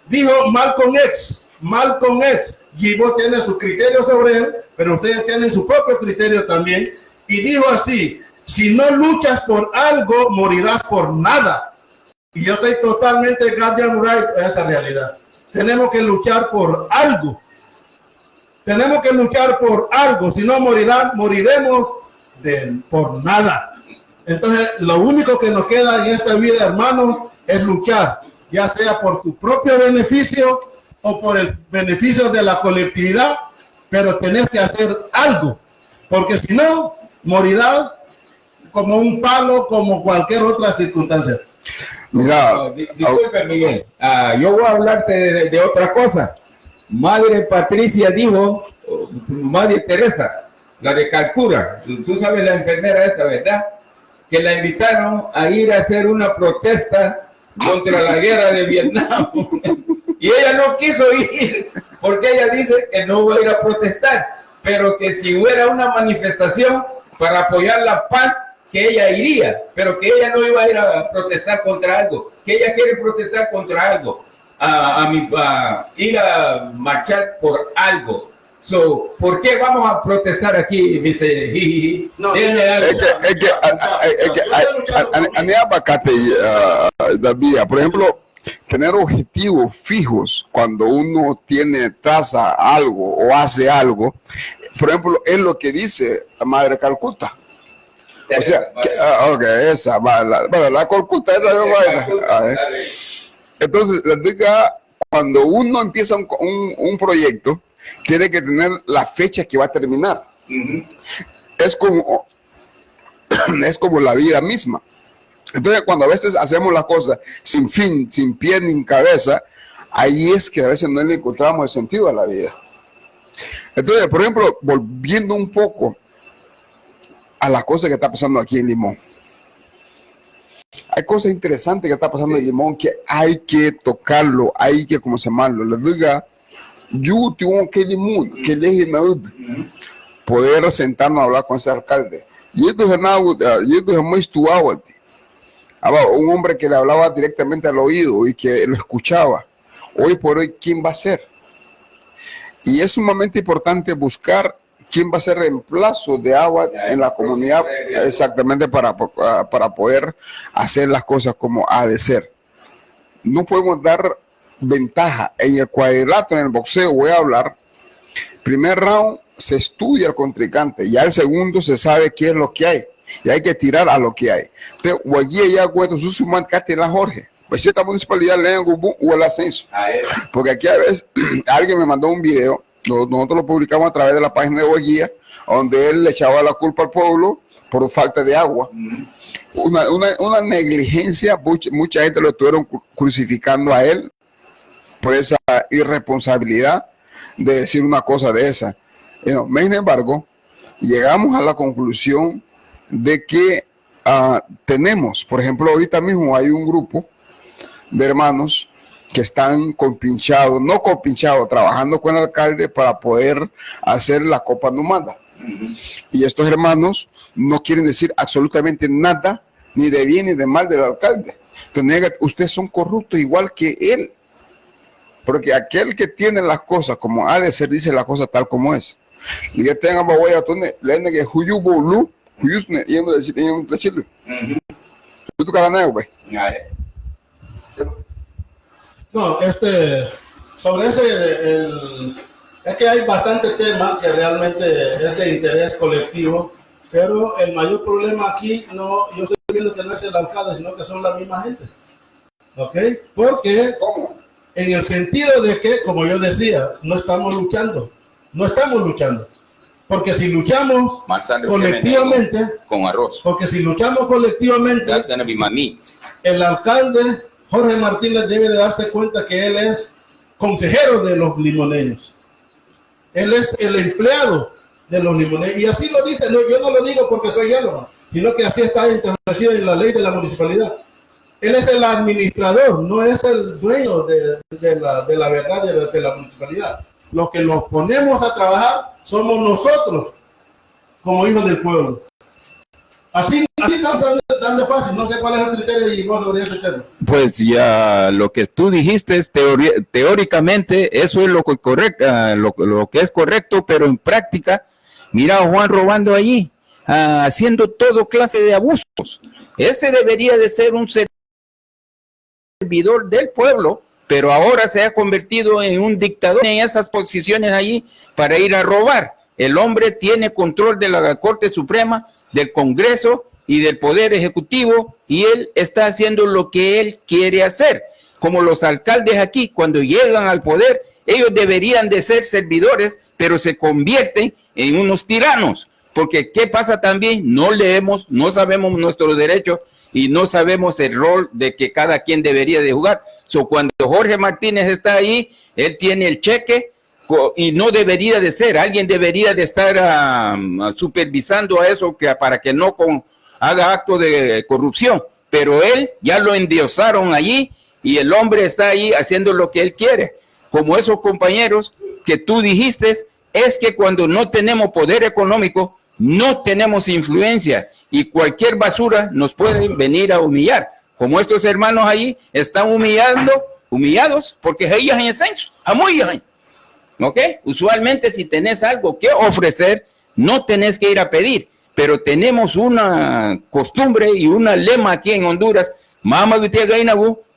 Dijo Malcolm X, Yibo tiene su criterio sobre él, pero ustedes tienen su propio criterio también. Y dijo así: si no luchas por algo, morirás por nada. Y yo estoy totalmente goddamn right a esa realidad. Tenemos que luchar por algo. Tenemos que luchar por algo. Si no, moriremos por nada. Entonces, lo único que nos queda en esta vida, hermanos, es luchar. Ya sea por tu propio beneficio o por el beneficio de la colectividad. Pero tenés que hacer algo. Porque si no, morirás como un palo, como cualquier otra circunstancia. Mira, disculpe, Miguel, yo voy a hablarte de otra cosa. Madre Patricia dijo, Madre Teresa, la de Calcuta, tú sabes la enfermera esa, ¿verdad? Que la invitaron a ir a hacer una protesta contra la guerra de Vietnam. Y ella no quiso ir, porque ella dice que no va a ir a protestar, pero que si hubiera una manifestación para apoyar la paz, que ella iría, pero que ella no iba a ir a protestar contra algo, que ella quiere protestar contra algo, ir a marchar por algo. ¿Por qué vamos a protestar aquí, Mr. Jiji? No, David, por ejemplo, tener objetivos fijos cuando uno traza algo o hace algo, por ejemplo, es lo que dice la Madre Calcuta. O sea, esa, la Calcuta es la vaina. Entonces, cuando uno empieza un proyecto, tiene que tener la fecha que va a terminar. Es como la vida misma. Entonces, cuando a veces hacemos las cosas sin fin, sin pie ni cabeza, ahí es que a veces no le encontramos el sentido a la vida. Entonces, por ejemplo, volviendo un poco a las cosas que está pasando aquí en Limón. Hay cosas interesantes que está pasando en Limón que hay que tocarlo, hay que, como se llama, le diga, yo tengo que Limón, que le poder sentarnos a hablar con ese alcalde. Y esto es muy estuado. Un hombre que le hablaba directamente al oído y que lo escuchaba. Hoy por hoy, ¿quién va a ser? Y es sumamente importante buscar quién va a ser reemplazo de agua en la comunidad, exactamente para poder hacer las cosas como ha de ser. No podemos dar ventaja. En el cuadrilátero, en el boxeo, voy a hablar. Primer round se estudia el contrincante, ya el segundo se sabe qué es lo que hay y hay que tirar a lo que hay. Entonces, ya cuento su sumante la Jorge. Pues esta municipalidad le o el ascenso. Porque aquí a veces alguien me mandó un video. Nosotros lo publicamos a través de la página de Guaguía, donde él le echaba la culpa al pueblo por falta de agua. Una negligencia, mucha gente lo estuvieron crucificando a él por esa irresponsabilidad de decir una cosa de esa. Sin embargo, llegamos a la conclusión de que tenemos, por ejemplo, ahorita mismo hay un grupo de hermanos que están trabajando con el alcalde para poder hacer la Copa Numanda. Y estos hermanos no quieren decir absolutamente nada, ni de bien ni de mal del alcalde. Entonces, ustedes son corruptos igual que él. Porque aquel que tiene las cosas como ha de ser, dice las cosas tal como es. Dia tenga bawa ya tu ne, lain lagi huyu bolu, huyu ne, ia mula cerita yang kecil. Itu karena apa? No, sobre es que hay bastante temas que realmente es de interés colectivo, pero el mayor problema aquí, yo estoy viendo que no es el alcalde, sino que son la misma gente. ¿Ok? Porque en el sentido de que, como yo decía, no estamos luchando. Porque si luchamos colectivamente, con arroz. porque si luchamos colectivamente, That's gonna be my meat. el alcalde Jorge Martínez debe de darse cuenta que él es consejero de los limoneños. Él es el empleado de los limoneños. Y así lo dice, yo no lo digo porque soy yo, sino que así está establecido en la ley de la municipalidad. Él es el administrador, no es el dueño de la verdad de la municipalidad. Los que los ponemos a trabajar somos nosotros, como hijos del pueblo. Así tan de fácil. No sé cuál es el criterio y vos sobre ese tema. Pues ya lo que tú dijiste es teóricamente eso es lo que es correcto, pero en práctica, mira a Juan robando allí, haciendo todo clase de abusos. Ese debería de ser un servidor del pueblo, pero ahora se ha convertido en un dictador en esas posiciones allí para ir a robar. El hombre tiene control de la Corte Suprema, del Congreso y del Poder Ejecutivo, y él está haciendo lo que él quiere hacer. Como los alcaldes aquí, cuando llegan al poder, ellos deberían de ser servidores, pero se convierten en unos tiranos, porque ¿qué pasa también? No leemos, no sabemos nuestros derechos y no sabemos el rol de que cada quien debería de jugar. Cuando Jorge Martínez está ahí, él tiene el cheque, y no debería de ser, alguien debería de estar supervisando a eso para que no haga acto de corrupción, pero él ya lo endiosaron allí y el hombre está ahí haciendo lo que él quiere. Como esos compañeros que tú dijiste, es que cuando no tenemos poder económico, no tenemos influencia y cualquier basura nos puede venir a humillar. Como estos hermanos allí están humillados porque ellos en el censo, ¿ok? Usualmente si tenés algo que ofrecer, no tenés que ir a pedir, pero tenemos una costumbre y una lema aquí en Honduras,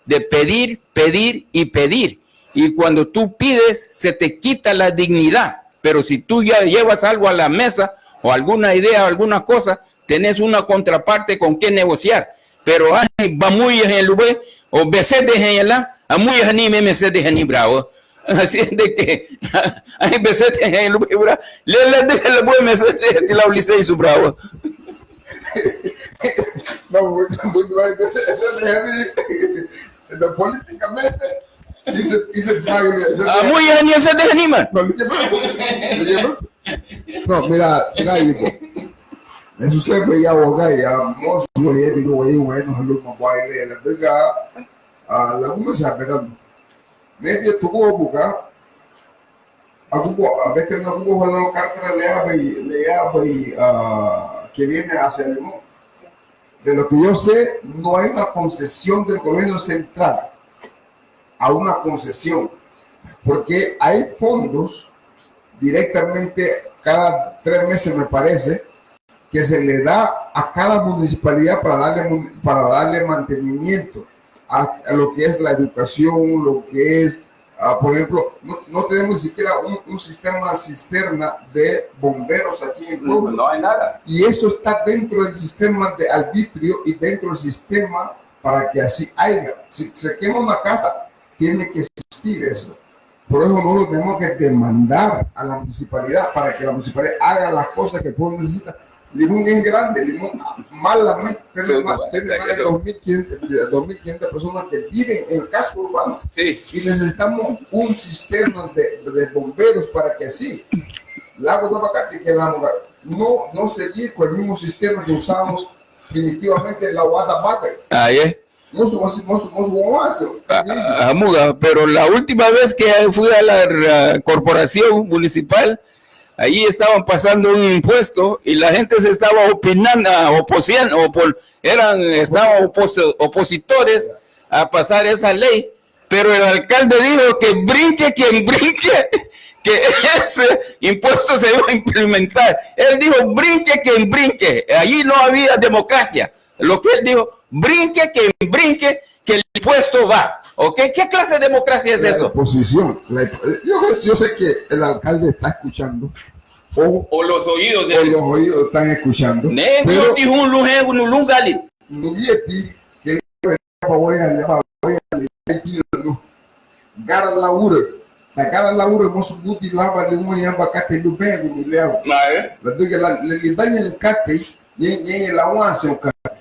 de pedir, pedir y pedir. Y cuando tú pides, se te quita la dignidad, pero si tú ya llevas algo a la mesa o alguna idea o alguna cosa, tenés una contraparte con quien negociar. Pero va muy en el lugar, o besedes en el a muy ni me besedes en el bravo. Así es de que hay veces en el lugar, le voy a meter la ulice y su bravo. No, políticamente dice muy ni se desanima. No, mira, hijo. Eso siempre ya ya mozo digo bueno, lo baile la pega a la una se esperando. Maybe tuvo buka a veces no hubo la carta le que viene hacia el limón. De lo que yo sé, no hay una concesión del gobierno central a una concesión, porque hay fondos directamente cada 3 meses, me parece, que se le da a cada municipalidad para darle mantenimiento a lo que es la educación, lo que es, por ejemplo, no tenemos ni siquiera un sistema cisterna de bomberos aquí en Puebla. No hay nada. Y eso está dentro del sistema de arbitrio y dentro del sistema para que así haya. Si se quema una casa, tiene que existir eso. Por eso nosotros tenemos que demandar a la municipalidad para que la municipalidad haga las cosas que el pueblo necesita. Limón es grande, Limón malamente tiene más de 2.500 personas que viven en el casco urbano. Sí. Y necesitamos un sistema de bomberos para que así Lago de Abacate que no seguir con el mismo sistema que usamos primitivamente en la Guadabaca. Pero la última vez que fui a la corporación municipal, ahí estaban pasando un impuesto y la gente se estaba opinando, estaban opositores a pasar esa ley, pero el alcalde dijo que brinque quien brinque, que ese impuesto se iba a implementar. Él dijo, brinque quien brinque. Allí no había democracia. Lo que él dijo, brinque quien brinque, que el impuesto va. ¿Ok? ¿Qué clase de democracia es eso? Oposición. Yo sé que el alcalde está escuchando. O los oídos de o los oídos están escuchando. Pero dijo un lugar. Que voy a gara laura gara laura mosu guti lava le mo yamba kate lu be ni leo la duga le daña el kate ye la wanse o kate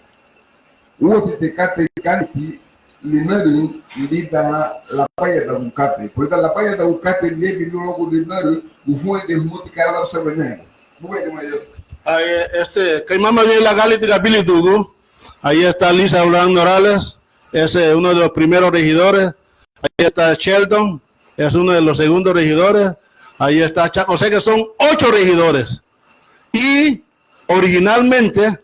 wote te kate kanti limeri lida la paya da bucate porque la paya da bucate le vi luego limeri u fue de muti cara se veneno muy mayor ahí Caimama de la Galita Gabili Dugu, ahí está Lisa Blanc Morales, es uno de los primeros regidores. Ahí está Sheldon, es uno de los segundos regidores. Ahí está Chaco, o sea que son 8 regidores. Y originalmente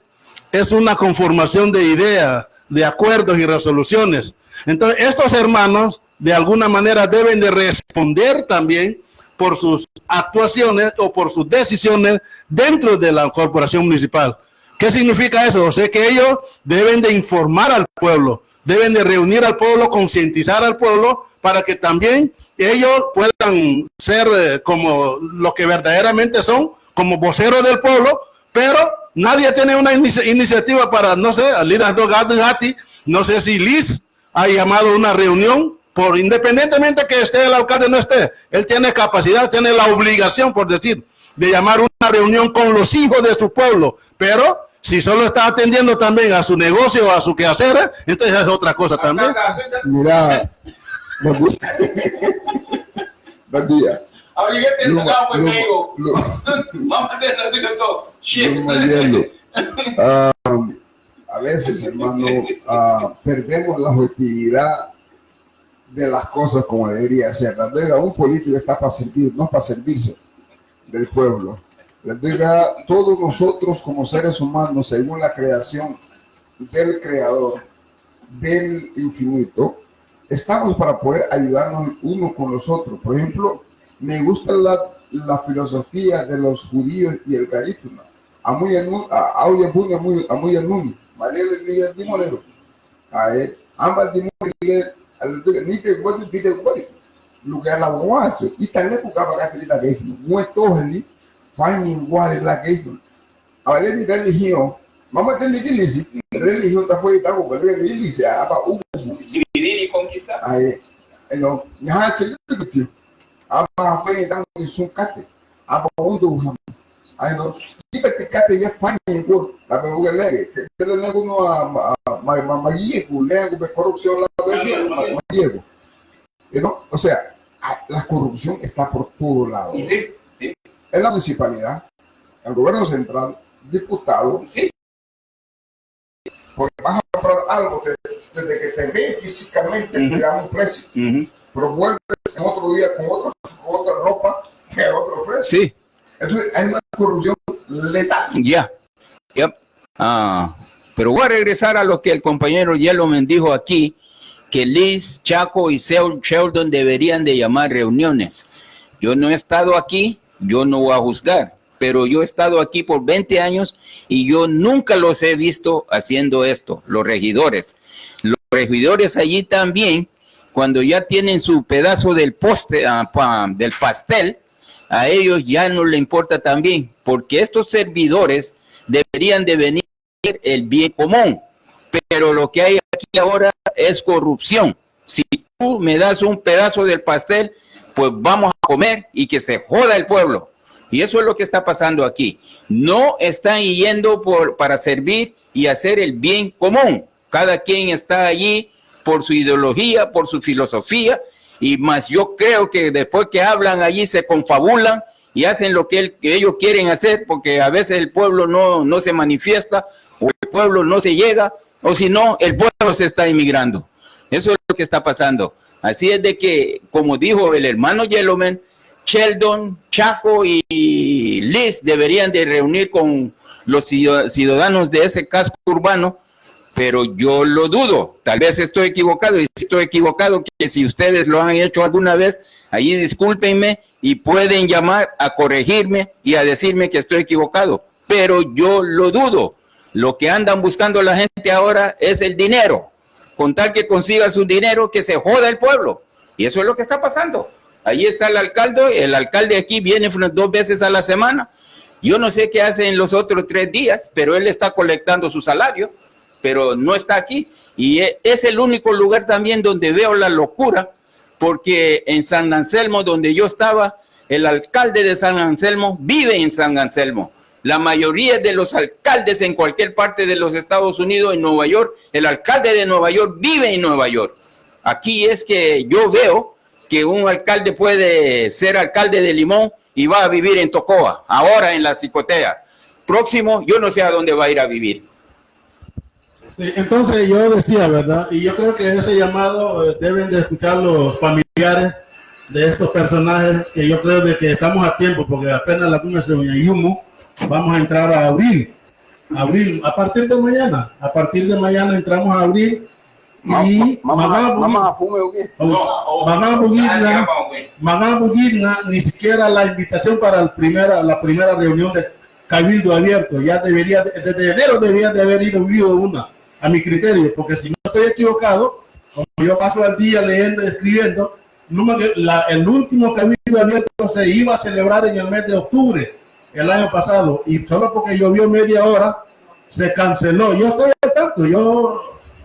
es una conformación de ideas, de acuerdos y resoluciones. Entonces, estos hermanos de alguna manera deben de responder también por sus actuaciones o por sus decisiones dentro de la corporación municipal. ¿Qué significa eso? O sea que ellos deben de informar al pueblo, deben de reunir al pueblo, concientizar al pueblo para que también ellos puedan ser como lo que verdaderamente son, como voceros del pueblo, pero nadie tiene una iniciativa para, no sé, no sé si Liz ha llamado una reunión, por independientemente que esté el alcalde o no esté, él tiene capacidad, tiene la obligación, por decir, de llamar una reunión con los hijos de su pueblo, pero si solo está atendiendo también a su negocio o a su quehacer, entonces es otra cosa también. Mira, buen día. A veces, hermano, perdemos la objetividad de las cosas como debería ser. Un político está para servir, no para servirse del pueblo. Todos nosotros como seres humanos, según la creación del creador, del infinito, estamos para poder ayudarnos uno con los otros. Por ejemplo, me gusta la filosofía de los judíos y el garífuna. Finding what is like it. Ahora mi religión, vamos a tener religión está fuera de algo, pero religión Dividir y conquistar. Ahí, no, ya te lo digo. Aba foi então isso cate. Aba onde aí no tipo de cate já faz igual. A ver lege, que ele lego no a Diego, lego de corrupción la Diego. ¿No? O sea, la corrupción está por todos lados. Sí, sí. En la municipalidad, el gobierno central, diputados, sí. Porque vas a comprar algo desde que te ven físicamente, te dan un precio, pero vuelves en otro día con otra ropa que otro precio. Sí. Entonces hay una corrupción letal. Ya. Pero voy a regresar a lo que el compañero Yellowman dijo aquí, que Liz, Chaco y Sheldon deberían de llamar reuniones. Yo no he estado aquí. Yo no voy a juzgar, pero yo he estado aquí por 20 años y yo nunca los he visto haciendo esto, los regidores. Los regidores allí también, cuando ya tienen su pedazo del del pastel, a ellos ya no les importa también, porque estos servidores deberían de venir el bien común, pero lo que hay aquí ahora es corrupción. Si tú me das un pedazo del pastel, pues vamos a comer y que se joda el pueblo. Y eso es lo que está pasando aquí. No están yendo para servir y hacer el bien común. Cada quien está allí por su ideología, por su filosofía, y más yo creo que después que hablan allí se confabulan y hacen lo que ellos quieren hacer, porque a veces el pueblo no se manifiesta, o el pueblo no se llega, o si no, el pueblo se está inmigrando. Eso es lo que está pasando. Así es de que, como dijo el hermano Yellowman, Sheldon, Chaco y Liz deberían de reunir con los ciudadanos de ese casco urbano, pero yo lo dudo. Tal vez estoy equivocado, y si estoy equivocado, que si ustedes lo han hecho alguna vez, allí discúlpenme y pueden llamar a corregirme y a decirme que estoy equivocado, pero yo lo dudo. Lo que andan buscando la gente ahora es el dinero. Con tal que consiga su dinero, que se joda el pueblo. Y eso es lo que está pasando. Ahí está el alcalde aquí viene 2 veces a la semana. Yo no sé qué hace en los otros 3 días, pero él está colectando su salario, pero no está aquí. Y es el único lugar también donde veo la locura, porque en San Anselmo, donde yo estaba, el alcalde de San Anselmo vive en San Anselmo. La mayoría de los alcaldes en cualquier parte de los Estados Unidos, en Nueva York, el alcalde de Nueva York vive en Nueva York. Aquí es que yo veo que un alcalde puede ser alcalde de Limón y va a vivir en Tocoa, ahora en la Cicotea. Próximo, yo no sé a dónde va a ir a vivir. Sí, entonces yo decía, ¿verdad? Y yo creo que ese llamado deben de escuchar los familiares de estos personajes, que yo creo de que estamos a tiempo, porque apenas la cumbre se Yumo, vamos a entrar a abril, a partir de mañana entramos a abril y Magabugirna ni siquiera la invitación para la primera reunión de Cabildo Abierto, ya debería, desde enero debía de haber vivido una, a mi criterio, porque si no estoy equivocado, como yo paso el día leyendo y escribiendo, el último Cabildo Abierto se iba a celebrar en el mes de octubre, el año pasado, y solo porque llovió media hora se canceló. Yo estoy al tanto,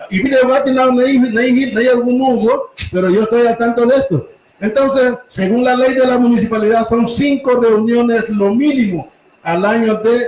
y video gati no hay algún mundo, pero yo estoy al tanto de esto. Entonces, según la ley de la municipalidad, son 5 reuniones lo mínimo al año de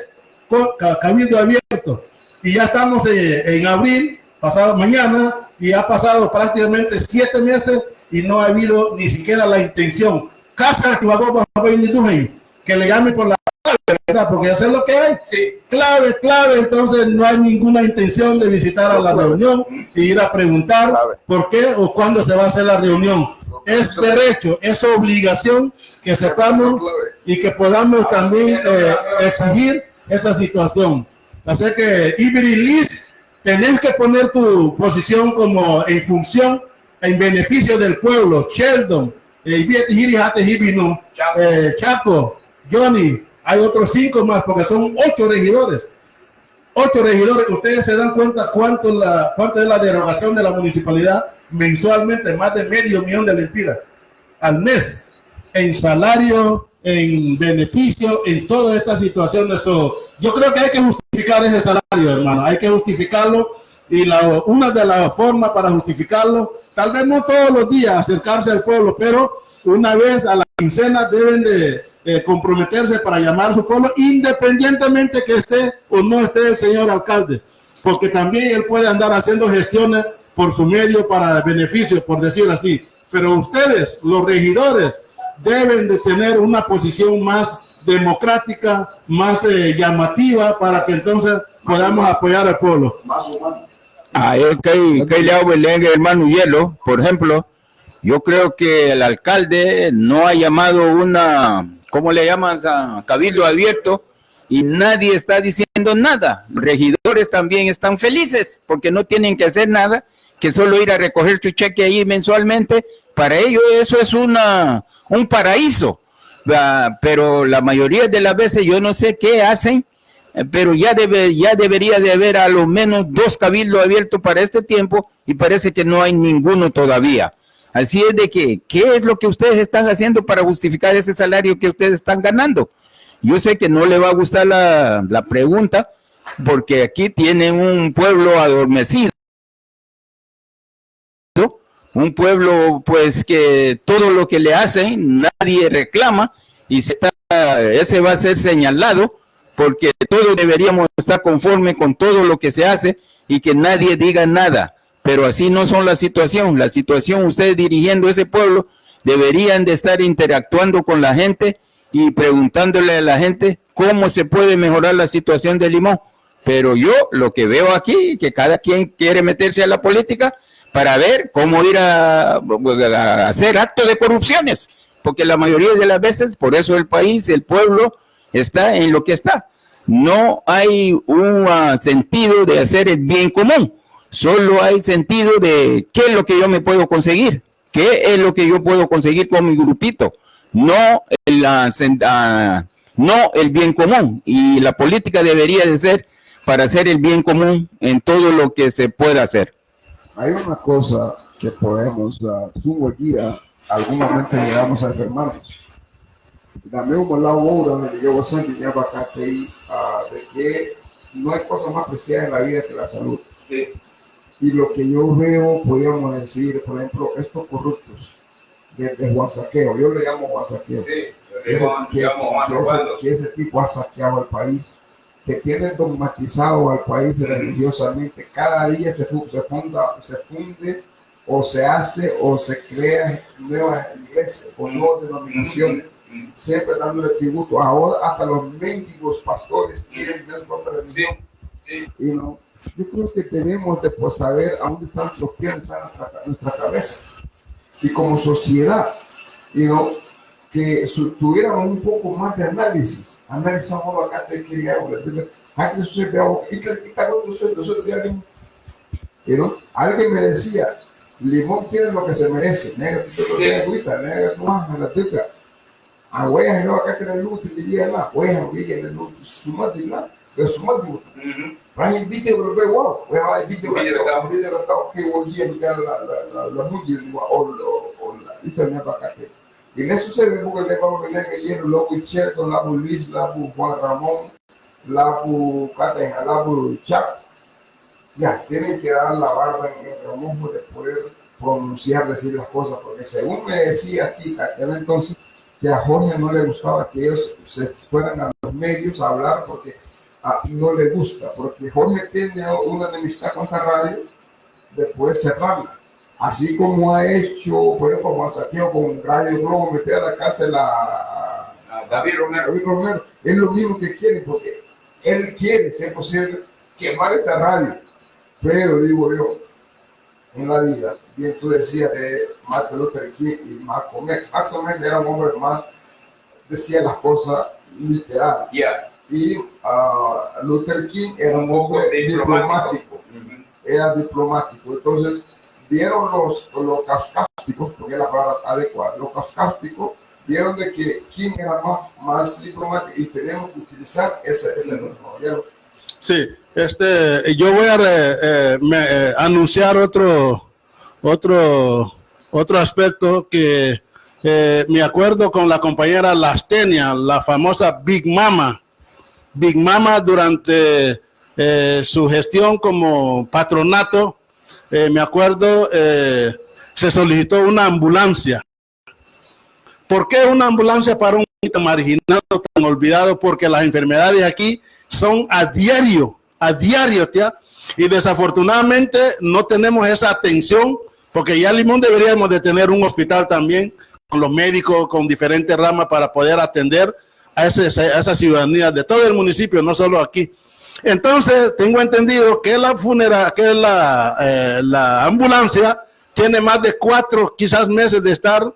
Cabildo Abierto, y ya estamos en abril, pasado mañana, y ha pasado prácticamente 7 meses y no ha habido ni siquiera la intención. Casa que le llame por la clave, ¿verdad? Porque eso es lo que hay. Sí. Clave, entonces no hay ninguna intención de visitar a la reunión e ir a preguntar por qué o cuándo se va a hacer la reunión. Es derecho, es obligación que sepamos y que podamos también exigir esa situación. Así que, Iberi Liz, tenés que poner tu posición como en función, en beneficio del pueblo. Sheldon, Chaco, Johnny, hay otros 5 más, porque son 8 regidores. 8 regidores. Ustedes se dan cuenta cuánto es la derogación de la municipalidad mensualmente, más de $500,000 de lempiras al mes, en salario, en beneficio, en toda esta situación de eso. Yo creo que hay que justificar ese salario, hermano, hay que justificarlo, y una de las formas para justificarlo, tal vez no todos los días acercarse al pueblo, pero una vez a la quincena deben de comprometerse para llamar a su pueblo, independientemente que esté o no esté el señor alcalde, porque también él puede andar haciendo gestiones por su medio para beneficio, por decir así. Pero ustedes, los regidores, deben de tener una posición más democrática, más llamativa, para que entonces podamos apoyar al pueblo. Hermano Hielo, por ejemplo, yo creo que el alcalde no ha llamado ¿cómo le llaman? A Cabildo Abierto, y nadie está diciendo nada. Los regidores también están felices porque no tienen que hacer nada, que solo ir a recoger su cheque ahí mensualmente. Para ellos eso es un paraíso, pero la mayoría de las veces yo no sé qué hacen, pero ya debería de haber a lo menos 2 cabildos abiertos para este tiempo, y parece que no hay ninguno todavía. Así es de que, ¿qué es lo que ustedes están haciendo para justificar ese salario que ustedes están ganando? Yo sé que no le va a gustar la pregunta, porque aquí tienen un pueblo adormecido, un pueblo pues que todo lo que le hacen nadie reclama, y ese va a ser señalado, porque todos deberíamos estar conforme con todo lo que se hace y que nadie diga nada. Pero así no son la situación. La situación, ustedes dirigiendo ese pueblo, deberían de estar interactuando con la gente y preguntándole a la gente cómo se puede mejorar la situación de Limón. Pero yo lo que veo aquí, que cada quien quiere meterse a la política para ver cómo ir a hacer actos de corrupciones, porque la mayoría de las veces, por eso el país, el pueblo, está en lo que está. No hay un sentido de hacer el bien común, solo hay sentido de qué es lo que yo me puedo conseguir, qué es lo que yo puedo conseguir con mi grupito. no no el bien común. Y la política debería de ser para hacer el bien común en todo lo que se pueda hacer. Hay una cosa que podemos, subo aquí, algún momento llegamos a enfermarnos. También como la obra de yo siempre llevo acá de que no hay cosa más preciada en la vida que la salud. Sí. Y lo que yo veo, podríamos decir, por ejemplo, estos corruptos de Guasaqueo, yo le llamo Guasaqueo, Sí, que ese tipo ha saqueado al país, que tiene dogmatizado al país religiosamente. Cada día se funde o se hace o se crea nuevas iglesias o nuevas denominaciones, siempre dándole tributo. Ahora hasta los mendigos pastores quieren tener su propia religión. Y no, yo creo que tenemos de saber a dónde están los pies en nuestra cabeza. Y como sociedad, que tuviéramos un poco más de análisis. Analizamos acá te quería alguien me decía, Limón tiene lo que se merece, nega a huellas no acá tiene luz y diría la huellas y luz suma de la Rahi video de wow, where video que voy a enviar la música o la internet acá. Y en eso se ve porque le vamos a leer ayer loco y cierto la Luis, la Juan Ramón, la Cateja, la Chap. Ya tienen que dar la barba en el remojo de poder pronunciar, decir las cosas, porque según me decía aquí aquel entonces que a Jorge no le gustaba que ellos se fueran a los medios a hablar porque no le gusta, porque Jorge tiene una enemistad con esta radio de poder cerrarla. Así como ha hecho, por ejemplo, Guasaqueo con Radio Globo, meter a la cárcel a David Romero. Es lo mismo que quiere, porque él quiere, si es posible, quemar esta radio. Pero digo yo, en la vida, bien tú decías de Martin Luther King y Malcolm X. Malcolm X era un hombre más, decía las cosas literales. Yeah. Y Luther King era un hombre diplomático. Era diplomático. Entonces, vieron los cascásticos, porque es la palabra adecuada, los cascásticos, vieron de que King era más diplomático y tenemos que utilizar ese nombre. Sí, yo voy a anunciar otro aspecto que me acuerdo con la compañera Lastenia, la famosa Big Mama. Big Mama durante su gestión como patronato, me acuerdo, se solicitó una ambulancia. ¿Por qué una ambulancia para un marginado tan olvidado? Porque las enfermedades aquí son a diario, tía. Y desafortunadamente no tenemos esa atención, porque ya en Limón deberíamos de tener un hospital también, con los médicos, con diferentes ramas para poder atender a esa ciudadanía de todo el municipio, no solo aquí. Entonces, tengo entendido que la ambulancia tiene más de 4 quizás meses de estar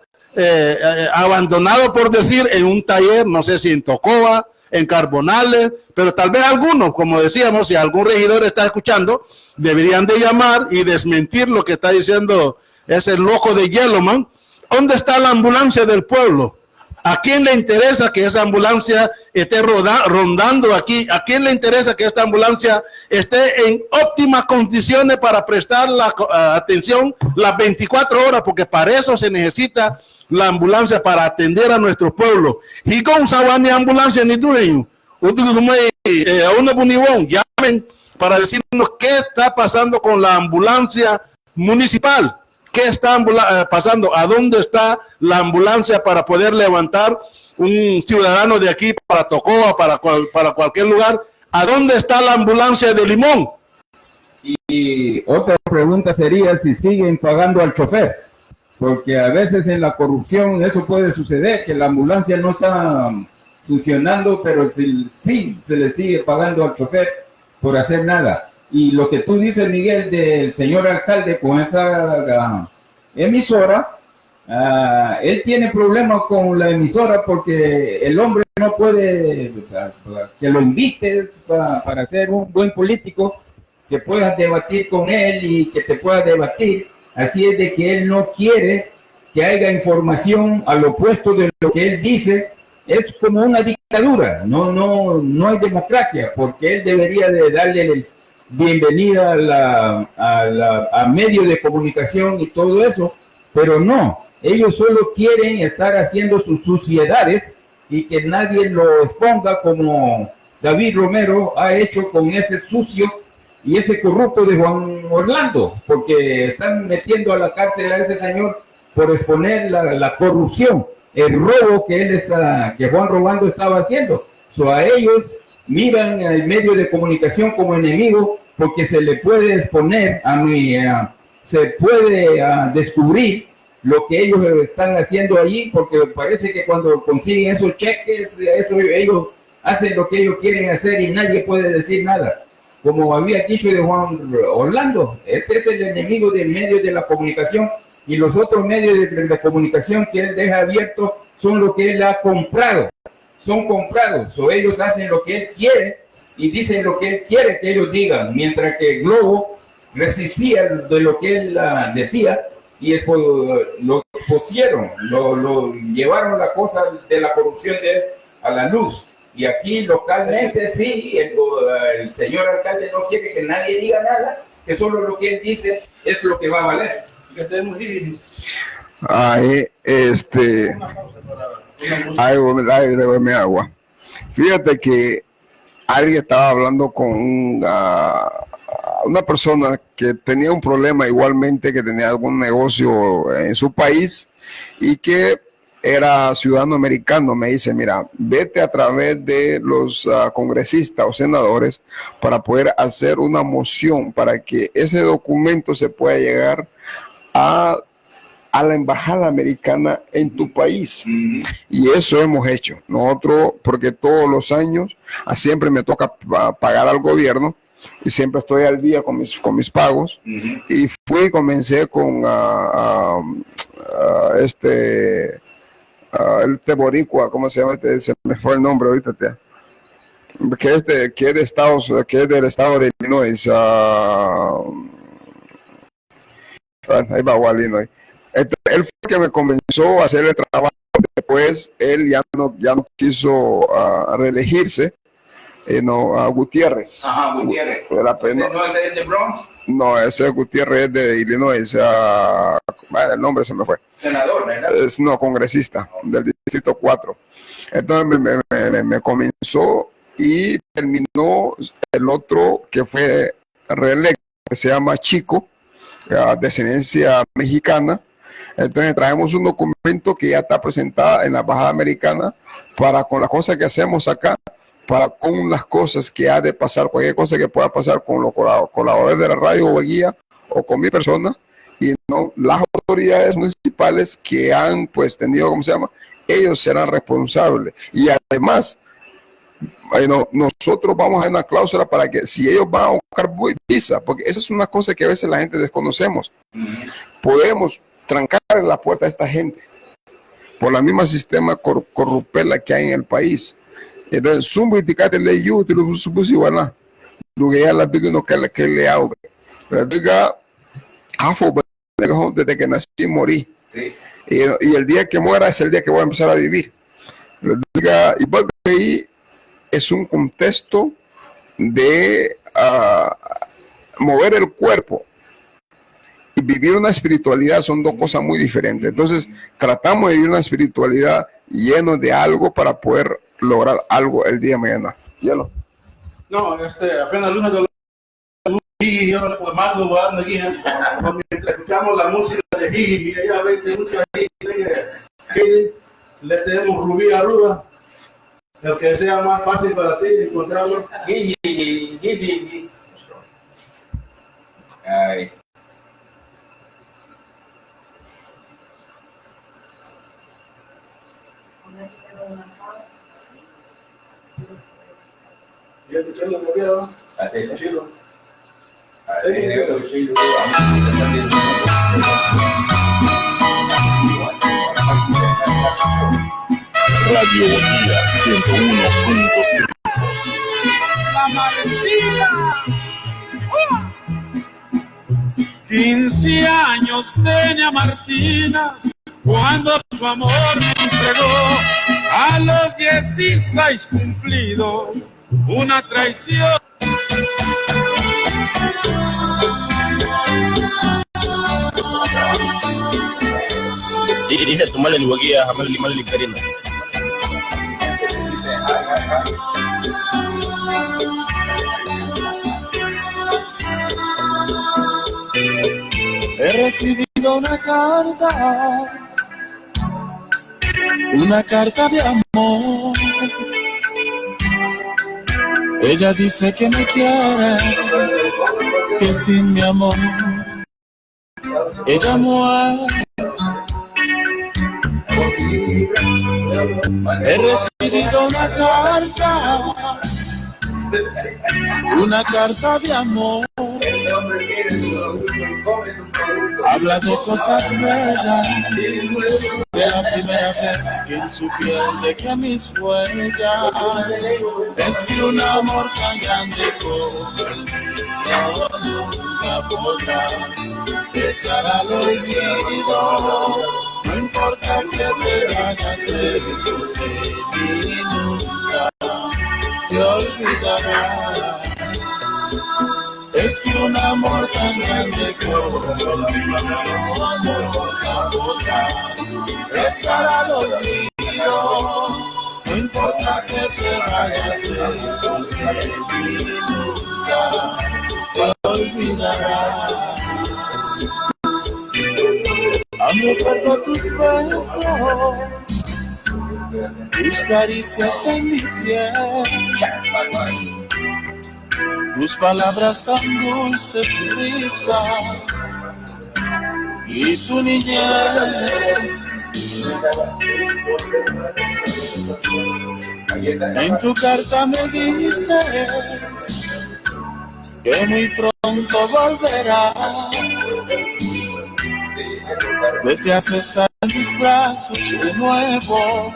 abandonado, por decir, en un taller, no sé si en Tocoa, en Carbonales, pero tal vez algunos, como decíamos, si algún regidor está escuchando, deberían de llamar y desmentir lo que está diciendo ese loco de Yellowman. ¿Dónde está la ambulancia del pueblo? ¿A quién le interesa que esa ambulancia esté rondando aquí? ¿A quién le interesa que esta ambulancia esté en óptimas condiciones para prestar la atención las 24 horas? Porque para eso se necesita la ambulancia, para atender a nuestro pueblo. Y con Sabani ambulancia ni dueño. A una bunibón, llamen para decirnos qué está pasando con la ambulancia municipal. ¿Qué está pasando? ¿A dónde está la ambulancia para poder levantar un ciudadano de aquí para Tocoa, para cualquier lugar? ¿A dónde está la ambulancia de Limón? Y otra pregunta sería si siguen pagando al chofer, porque a veces en la corrupción eso puede suceder, que la ambulancia no está funcionando, pero sí se le sigue pagando al chofer por hacer nada. Y lo que tú dices, Miguel, del señor alcalde con esa emisora, él tiene problemas con la emisora porque el hombre no puede que lo invites para ser un buen político, que puedas debatir con él y que te pueda debatir. Así es de que él no quiere que haya información al opuesto de lo que él dice, es como una dictadura. No hay democracia, porque él debería de darle bienvenida a medios de comunicación y todo eso, pero no, ellos solo quieren estar haciendo sus suciedades y que nadie lo exponga, como David Romero ha hecho con ese sucio y ese corrupto de Juan Orlando, porque están metiendo a la cárcel a ese señor por exponer la corrupción, el robo que Juan Rolando estaba haciendo. A ellos miran al medio de comunicación como enemigo, porque se le puede exponer se puede descubrir lo que ellos están haciendo allí, porque parece que cuando consiguen esos cheques, ellos hacen lo que ellos quieren hacer y nadie puede decir nada. Como había dicho de Juan Orlando, este es el enemigo de medios de la comunicación, y los otros medios de comunicación que él deja abiertos son lo que él ha comprado. Son comprados, o ellos hacen lo que él quiere y dicen lo que él quiere que ellos digan, mientras que Globo resistía de lo que él decía, y después lo pusieron, lo llevaron la cosa de la corrupción de él a la luz. Y aquí localmente sí, el señor alcalde no quiere que nadie diga nada, que solo lo que él dice es lo que va a valer. Dame agua. Fíjate que alguien estaba hablando con una persona que tenía un problema igualmente, que tenía algún negocio en su país y que era ciudadano americano. Me dice, mira, vete a través de los congresistas o senadores para poder hacer una moción para que ese documento se pueda llegar a la embajada americana en tu país. Y eso hemos hecho nosotros, porque todos los años siempre me toca pagar al gobierno y siempre estoy al día con mis pagos. Y comencé con este boricua, ¿cómo se llama? Se me fue el nombre ahorita, que es del estado de Illinois. Ahí va Illinois. Él fue el que me comenzó a hacer el trabajo. Después él ya no quiso reelegirse. A Gutiérrez. Ajá, Gutiérrez. ¿No es el de Bronx? No, ese Gutiérrez es de Illinois. El nombre se me fue. Senador, ¿verdad? No, congresista del Distrito 4. Entonces me comenzó y terminó el otro que fue reelecto, que se llama Chico, descendencia mexicana. Entonces traemos un documento que ya está presentado en la embajada americana para, con las cosas que hacemos acá, para con las cosas que ha de pasar, cualquier cosa que pueda pasar con los colaboradores de la radio o guía o con mi persona, y no las autoridades municipales que han pues tenido, ¿cómo se llama? Ellos serán responsables. Y además, nosotros vamos a dar una cláusula para que si ellos van a buscar visa, porque esa es una cosa que a veces la gente desconocemos, podemos trancar la puerta a esta gente por la misma sistema corrupela que hay en el país. Entonces, sumbo y picate le yo, te lo supuse igual, lo que ya la digo no que le hago, la diga, desde que nací morí, sí. Y el día que muera es el día que voy a empezar a vivir. La diga, y porque ahí es un contexto de mover el cuerpo y vivir una espiritualidad, son dos cosas muy diferentes. Entonces, tratamos de vivir una espiritualidad lleno de algo para poder lograr algo el día de mañana. ¿Hielo? No, apenas luz de luz y yo no puedo más jugando aquí, mientras escuchamos la música de Jiji, ella 20 música de Jiji, le tenemos Rubí Aruba, el que sea más fácil para ti encontrarlo. Jiji. Ay. ¿Y el chelo de miedo? Chilo. Radio Bonilla 101.5. La Valentina. 15 años tenía Martina cuando su amor me entregó a los 16 cumplidos una traición. Dice tomale el huequía, jamás el limón limperino. He recibido una carta de amor. Ella dice que me quiere, que sin mi amor ella muere. He recibido una carta de amor. Habla de cosas bellas, de la primera vez que en su piel dejé mis huellas. Es que un amor tan grande como el mío nunca podrás echar al olvido. No importa que te vayas lejos de mí, nunca te olvidarás. Es que un amor tan grande como el mío nunca podrás echar al olvido. No importa que te vayas lejos de mí, nunca te olvidarás. Amo por tus besos, tus caricias en mi piel, tus palabras tan dulces, tu risa y tu niñez. En tu carta me dices que muy pronto volverás. Deseas estar en mis brazos de nuevo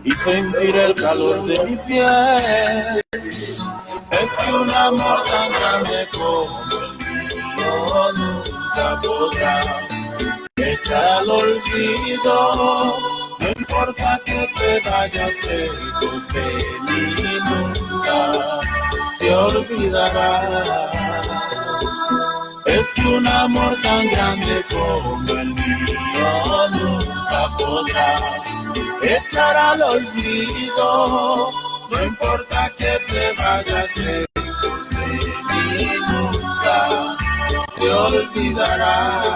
y sentir el calor de mi piel. Es que un amor tan grande como el mío nunca podrás echar al olvido. No importa que te vayas lejos de mí, nunca te olvidarás. Es que un amor tan grande como el mío nunca podrás echar al olvido. No importa que te vayas lejos de mí, nunca te olvidarás.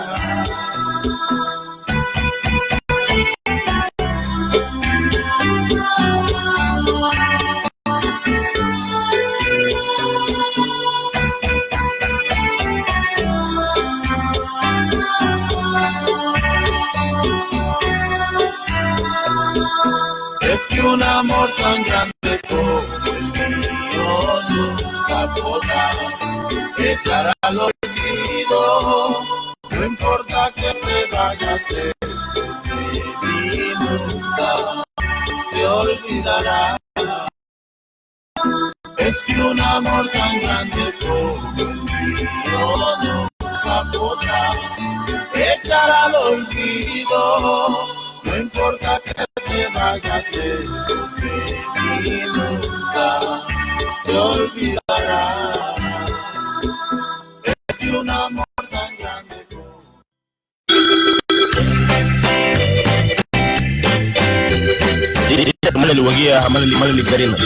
Es que un amor tan grande como el mío nunca podrás echar al olvido. No importa que te vayas lejos de mí, nunca te olvidarás. Es que un amor tan grande como el mío nunca podrás echar al olvido. No importa que te vayas lejos de mí, nunca te olvidarás. Es que un amor tan grande como... Dice tomale el huequía, jamás el limón limperino.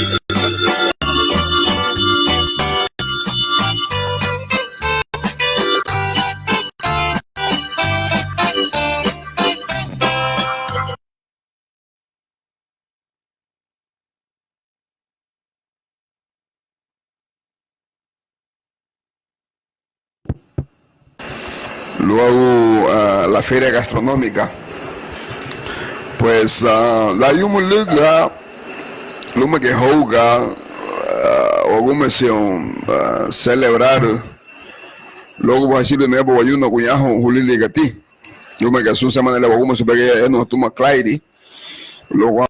Luego la feria gastronómica. Pues la yumuliga, lume que hoga, alguma celebrar, luego va a decir de nuevo, hay una cuñajo, Julili Gati, lume que su semana le va a super que no toma clari, luego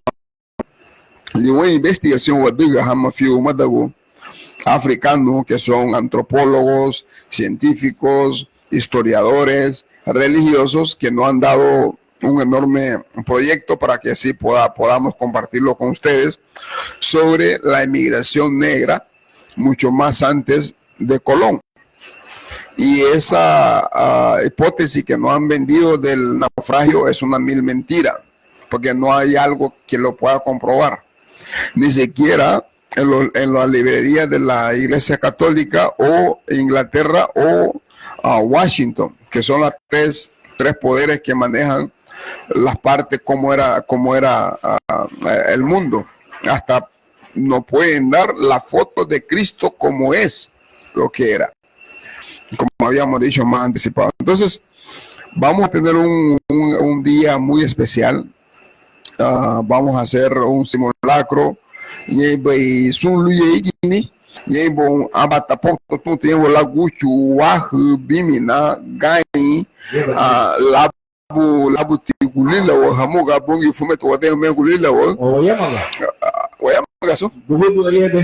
y una investigación guadiga, hama fiu madago, africanos que son antropólogos, científicos, historiadores, religiosos que no han dado un enorme proyecto para que así podamos compartirlo con ustedes sobre la emigración negra mucho más antes de Colón. Y esa hipótesis que nos han vendido del naufragio es una vil mentira, porque no hay algo que lo pueda comprobar. Ni siquiera en las librerías de la Iglesia Católica o Inglaterra o Washington, que son las tres poderes que manejan las partes como era el mundo. Hasta no pueden dar la foto de Cristo como es lo que era, como habíamos dicho más anticipado. Entonces vamos a tener un día muy especial. Vamos a hacer un simulacro y sun luye igini y bon abatapo tu tiempo la guchu wah bimina gai labu tigulila wa hamuga bongi fumeto wa de megulila wa oyamaga so dubu yebe.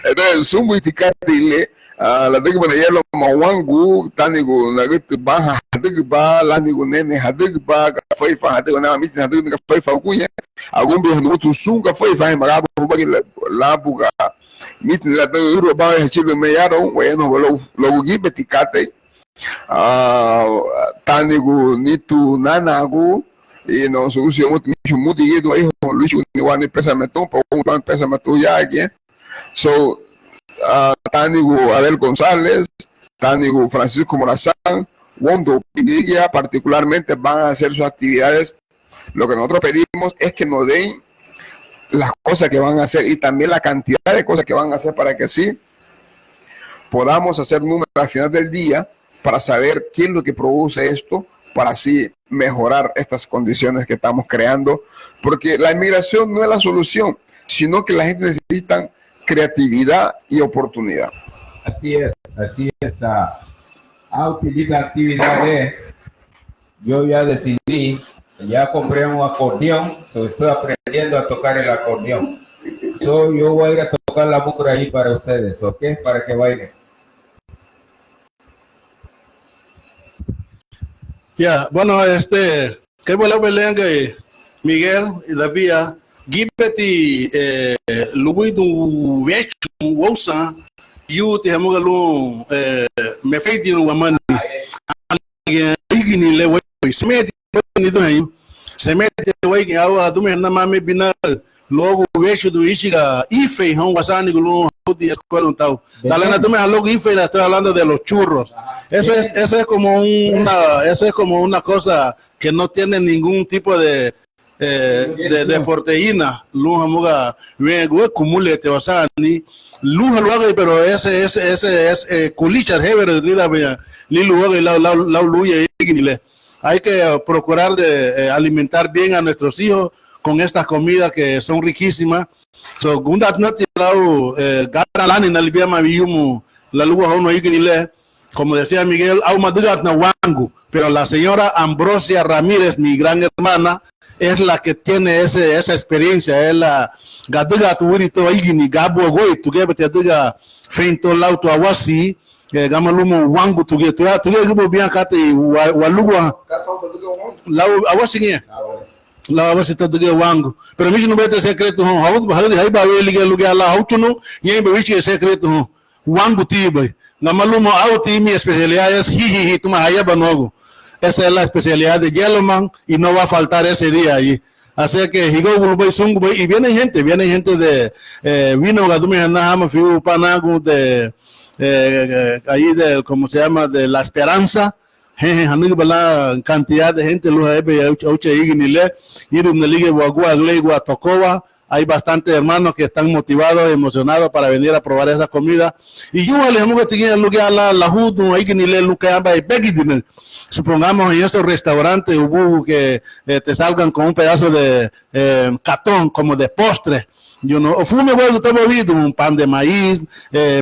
Entonces sumu itikatile la digi bana yelo mawangu tanigo nagit ba hadig ba lanigo nene hadig ba faifa hadig na mitin hadig na faifa kunya agumbi hanu tu sunga faifa magabo bagi labuga mitin la duro ba hachilo me yaro wayno lo gibe tikate tanigo nitu nanago e não solução muito ido aí luxo ni wani pensamento para um pensamento já aqui so Tánigo Abel González, Tánigo Francisco Morazán, Wondo Piguilla, particularmente van a hacer sus actividades. Lo que nosotros pedimos es que nos den las cosas que van a hacer y también la cantidad de cosas que van a hacer para que así podamos hacer números al final del día para saber qué es lo que produce esto, para así mejorar estas condiciones que estamos creando, porque la inmigración no es la solución, sino que la gente necesita creatividad y oportunidad. Así es. A utilizar actividades. Yo ya decidí, ya compré un acordeón, estoy aprendiendo a tocar el acordeón. Yo voy a ir a tocar la bucra ahí para ustedes, ¿ok? Para que bailen. Ya, bueno, qué bueno que Miguel y David Gipeti Louis du Vechu Wosa you te hamugalu me feiti no wamani igini le wei semeti ni do ayu semeti wei que awa do me na mame bina logo Vechu do Ichiga Ife hon wasani gulu de escuela tal galera do me logo Ife estoy hablando de los churros. Eso es como una cosa que no tiene ningún tipo de proteína. Luja muga luego cumule te wasani luja luego pero ese es culichar heber lida li luego la luya ignile. Hay que procurar de alimentar bien a nuestros hijos con estas comidas que son riquísimas. So gundat no te lau garalani na libia mabiyumu la luja hono ignile, como decía Miguel au madugat na wangu, pero la señora Ambrosia Ramírez, mi gran hermana, es la que tiene esa experiencia. Es la gadiga tuurito igini gabo goy tuge bete diga feinto lauto awasi gamalumo wangu tuge gabo bien kate walugwa la awasi ni la awasi tuge wangu, pero mi no bete secreto ho hawud hay ba weli luge ala hautuno ni be wichi secreto ho wangu tibe gamalumo auti mi especialidad es hi tuma hayaba nogo. Esa es la especialidad de Yellowman y no va a faltar ese día allí. Así que y viene gente de vino Gadume Nahama Fiu Panagu de ahí de ¿cómo se llama? De La Esperanza. Cantidad de gente hay bastantes hermanos que están motivados, emocionados para venir a probar esa comida. Y yo le digo que lugar la judo ahí que ni le supongamos en esos restaurantes que te salgan con un pedazo de catón como de postre. Yo no, fume huevo, te movido un pan de maíz,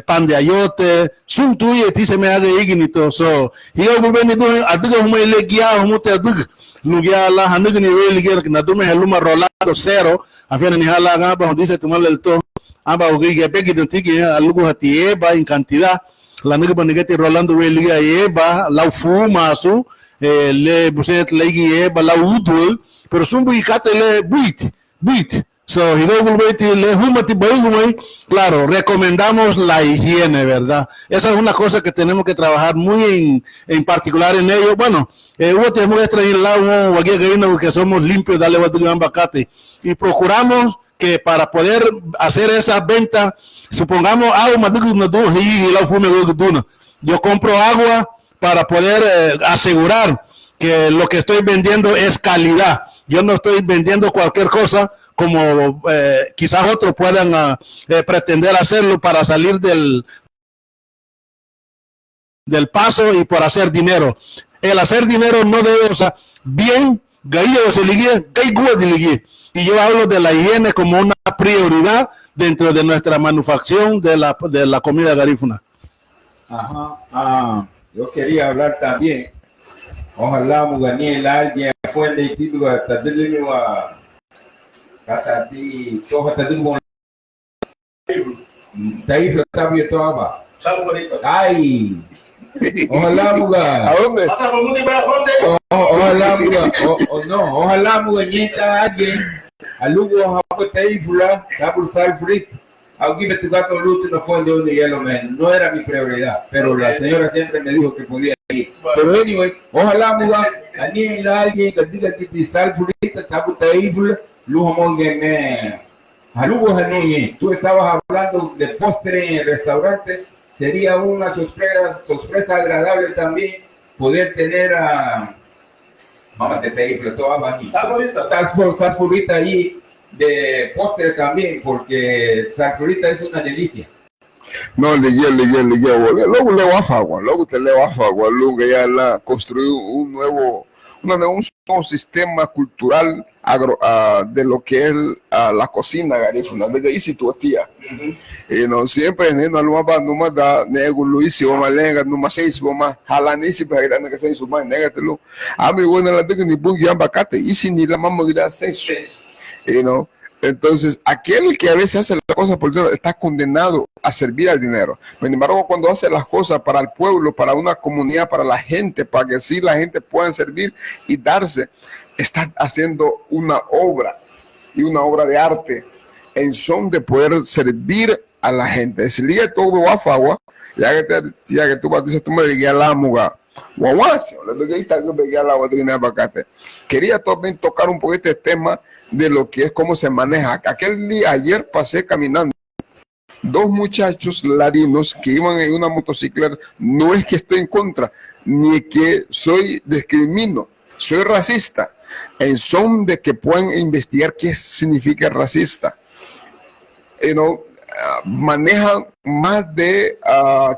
pan de ayote, sun tuye, ti se me haga ignito. So, yo venido a digo me le guía, como te digo. Lugia la handig ni weli ger na dume heluma rolando cero afia ni hala gaba dice tomar el to aba ugi ge pegi de tiki alugo hatie ba en cantidad la nigba nigeti rolando weli eba la fuma su le buset legi bala udul pero sumbu ikate le buit so hidogul beti le humati baigumai. Claro, recomendamos la higiene, ¿verdad? Esa es una cosa que tenemos que trabajar muy en particular en ello. Bueno, tenemos que traer que somos limpios, dale bacate, y procuramos que para poder hacer esa venta, supongamos yo compro agua para poder asegurar que lo que estoy vendiendo es calidad. Yo no estoy vendiendo cualquier cosa como quizás otros puedan pretender hacerlo para salir del paso y por hacer dinero. El hacer dinero no debe, o sea, bien, y yo hablo de la higiene como una prioridad dentro de nuestra manufacción de la comida garífuna. Ajá. Yo quería hablar también. Ojalá Muganiel alguien fue de título hasta de a casa de soja de un Taif lo cambio todo. Ay. Ojalá Muga. ¿A dónde? Ojalá Muga. No, ojalá Muga nieta alguien. Alugo a Taifula, Tabul Salfrit. Aunque me tocaba luto no fue de un hielo, no era mi prioridad, pero la señora siempre me dijo que podía ir. Pero anyway, ojalá Muga, alguien que diga que te Salfrit, Tabul Taifula, Lujo Monge me. Tú estabas hablando de postre en el restaurante. Sería una sorpresa agradable también poder tener a vamos a tener todo aquí. Salfurita ahí de postre también, porque salfurita es una delicia. No, le luego le va a agua, luego te le va a agua, luego ya la construyó un nuevo sistema cultural de lo que es la cocina garífuna, de ahí si tu tía. Y no siempre no numa da nego Luis o malenga numa seis boma halanisi para grande que se suma negatelo amigo na la de ni bungi ambacate y si ni la mamá da seis. No, entonces aquel que a veces hace las cosas por dinero está condenado a servir al dinero. Sin embargo, cuando hace las cosas para el pueblo, para una comunidad, para la gente, para que sí la gente pueda servir y darse, está haciendo una obra y una obra de arte en son de poder servir a la gente. Si le todo a agua, ya que tú dices tú me digas la muga, quería también tocar un poquito el tema de lo que es cómo se maneja. Aquel día ayer pasé caminando dos muchachos ladinos que iban en una motocicleta. No es que estoy en contra ni que soy discrimino, soy racista en son de que puedan investigar qué significa racista. Manejan más de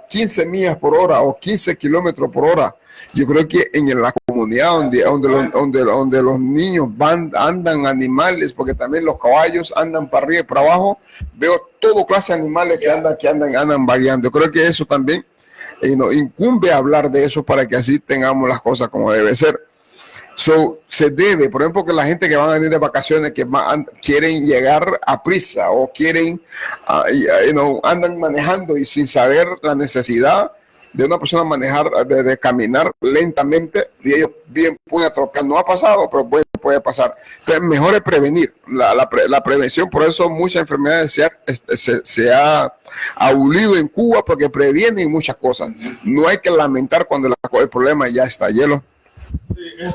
15 millas por hora o 15 kilómetros por hora. Yo creo que en la comunidad donde los niños andan animales, porque también los caballos andan para arriba y para abajo, veo todo clase de animales que andan vagueando. Yo creo que eso también incumbe hablar de eso para que así tengamos las cosas como debe ser. Se debe, por ejemplo, que la gente que van a venir de vacaciones, que quieren llegar a prisa o quieren, andan manejando y sin saber la necesidad de una persona manejar, de caminar lentamente, y ellos bien pueden atropellar. No ha pasado, pero puede pasar. Entonces, mejor es prevenir. La prevención, por eso muchas enfermedades se ha abolido en Cuba, porque previenen muchas cosas. No hay que lamentar cuando el problema ya está lleno.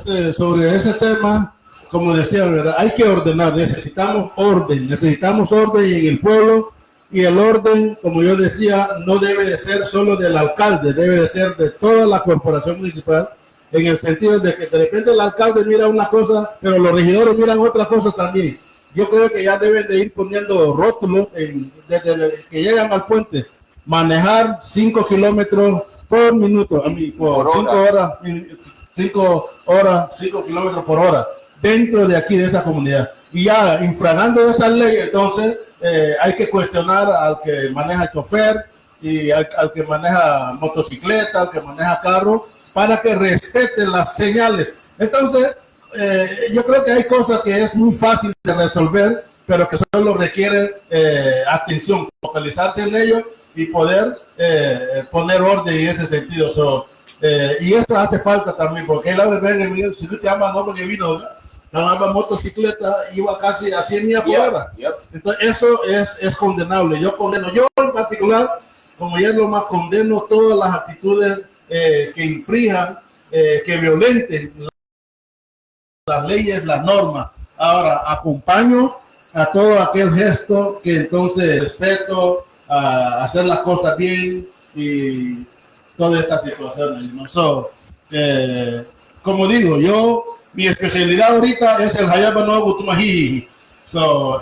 Sí, sobre ese tema, como decía, ¿verdad? Hay que ordenar, necesitamos orden en el pueblo, y el orden, como yo decía, no debe de ser solo del alcalde, debe de ser de toda la corporación municipal, en el sentido de que de repente el alcalde mira una cosa, pero los regidores miran otra cosa también. Yo creo que ya deben de ir poniendo rótulos desde que llegan al puente, manejar 5 kilómetros por minuto, por 5 kilómetros por hora dentro de aquí, de esa comunidad. Y ya infragando esa ley, entonces hay que cuestionar al que maneja chofer y al que maneja motocicleta, al que maneja carro, para que respeten las señales. Entonces, yo creo que hay cosas que es muy fácil de resolver, pero que solo requieren atención, focalizarse en ello y poder poner orden en ese sentido. Y eso hace falta también, porque la verdad en el si tú te amas, no porque vino, andaba motocicleta, iba casi a 100 millas por hora. Entonces eso es condenable. Yo en particular, como ya lo más condeno todas las actitudes que infrinjan, que violenten las leyes, las normas. Ahora, acompaño a todo aquel gesto que entonces respeto, a hacer las cosas bien y todas estas situaciones, ¿no? Como digo, mi especialidad ahorita es el Hayaba Nogu Tumaji.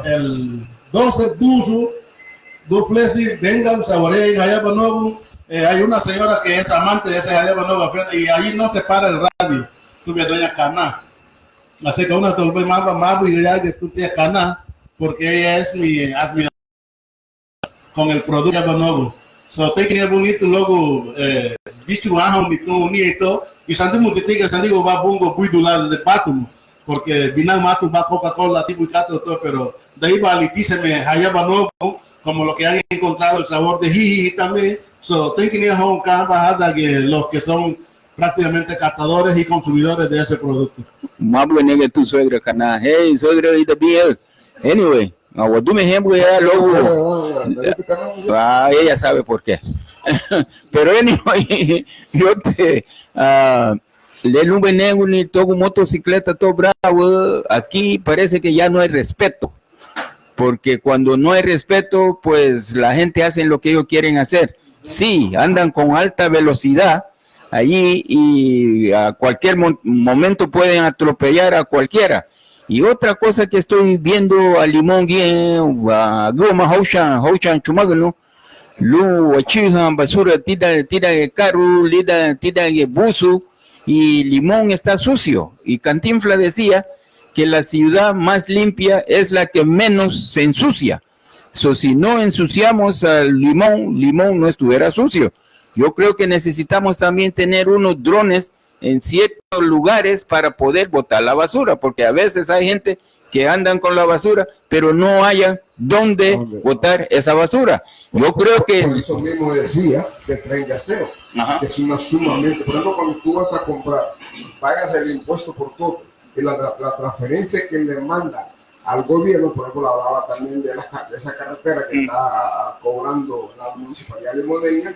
El 12 du Flesi, vengan, saboreen Hayaba Nogu. Hay una señora que es amante de ese Hayaba Nogu y ahí no se para el radio. Tuve doña Cana. Así que una tolpe más y ya que tú tienes Cana, porque ella es mi admiradora con el producto Hayaba Nogu. Tem que bonito logo bicho arra um nieto e santi multiplica santi o babungo cuido lá de pato porque vinal mato va Coca-Cola tipo cato todo pero de ahí va litíseme Hayaba Nogu como lo que han encontrado el sabor de jiji también tem que ir a un bajada que los que son prácticamente captadores y consumidores de ese producto. Más bueno que tu suegra cana. Hey suegra ahorita bien. Anyway. No, me ejemplo ya luego. Ella sabe por qué. Pero anyway, yo te le un veneno ni todo motocicleta todo bravo. Aquí parece que ya no hay respeto. Porque cuando no hay respeto, pues la gente hace lo que ellos quieren hacer. Sí, andan con alta velocidad allí y a cualquier momento pueden atropellar a cualquiera. Y otra cosa que estoy viendo a Limón bien, a Goma Hauchan Chumagano, Lu Achihan, basura, tira de carro, tira de buzo, y Limón está sucio. Y Cantinflas decía que la ciudad más limpia es la que menos se ensucia. Si no ensuciamos al Limón no estuviera sucio. Yo creo que necesitamos también tener unos drones en ciertos lugares para poder botar la basura, porque a veces hay gente que andan con la basura, pero no haya dónde botar esa basura. Yo creo que... Por eso mismo decía que el tren de aseo, que es una sumamente... Por ejemplo, cuando tú vas a comprar, pagas el impuesto por todo, y la transferencia que le mandan al gobierno, por ejemplo, hablaba también de esa carretera que está cobrando la Municipalidad de Modelia,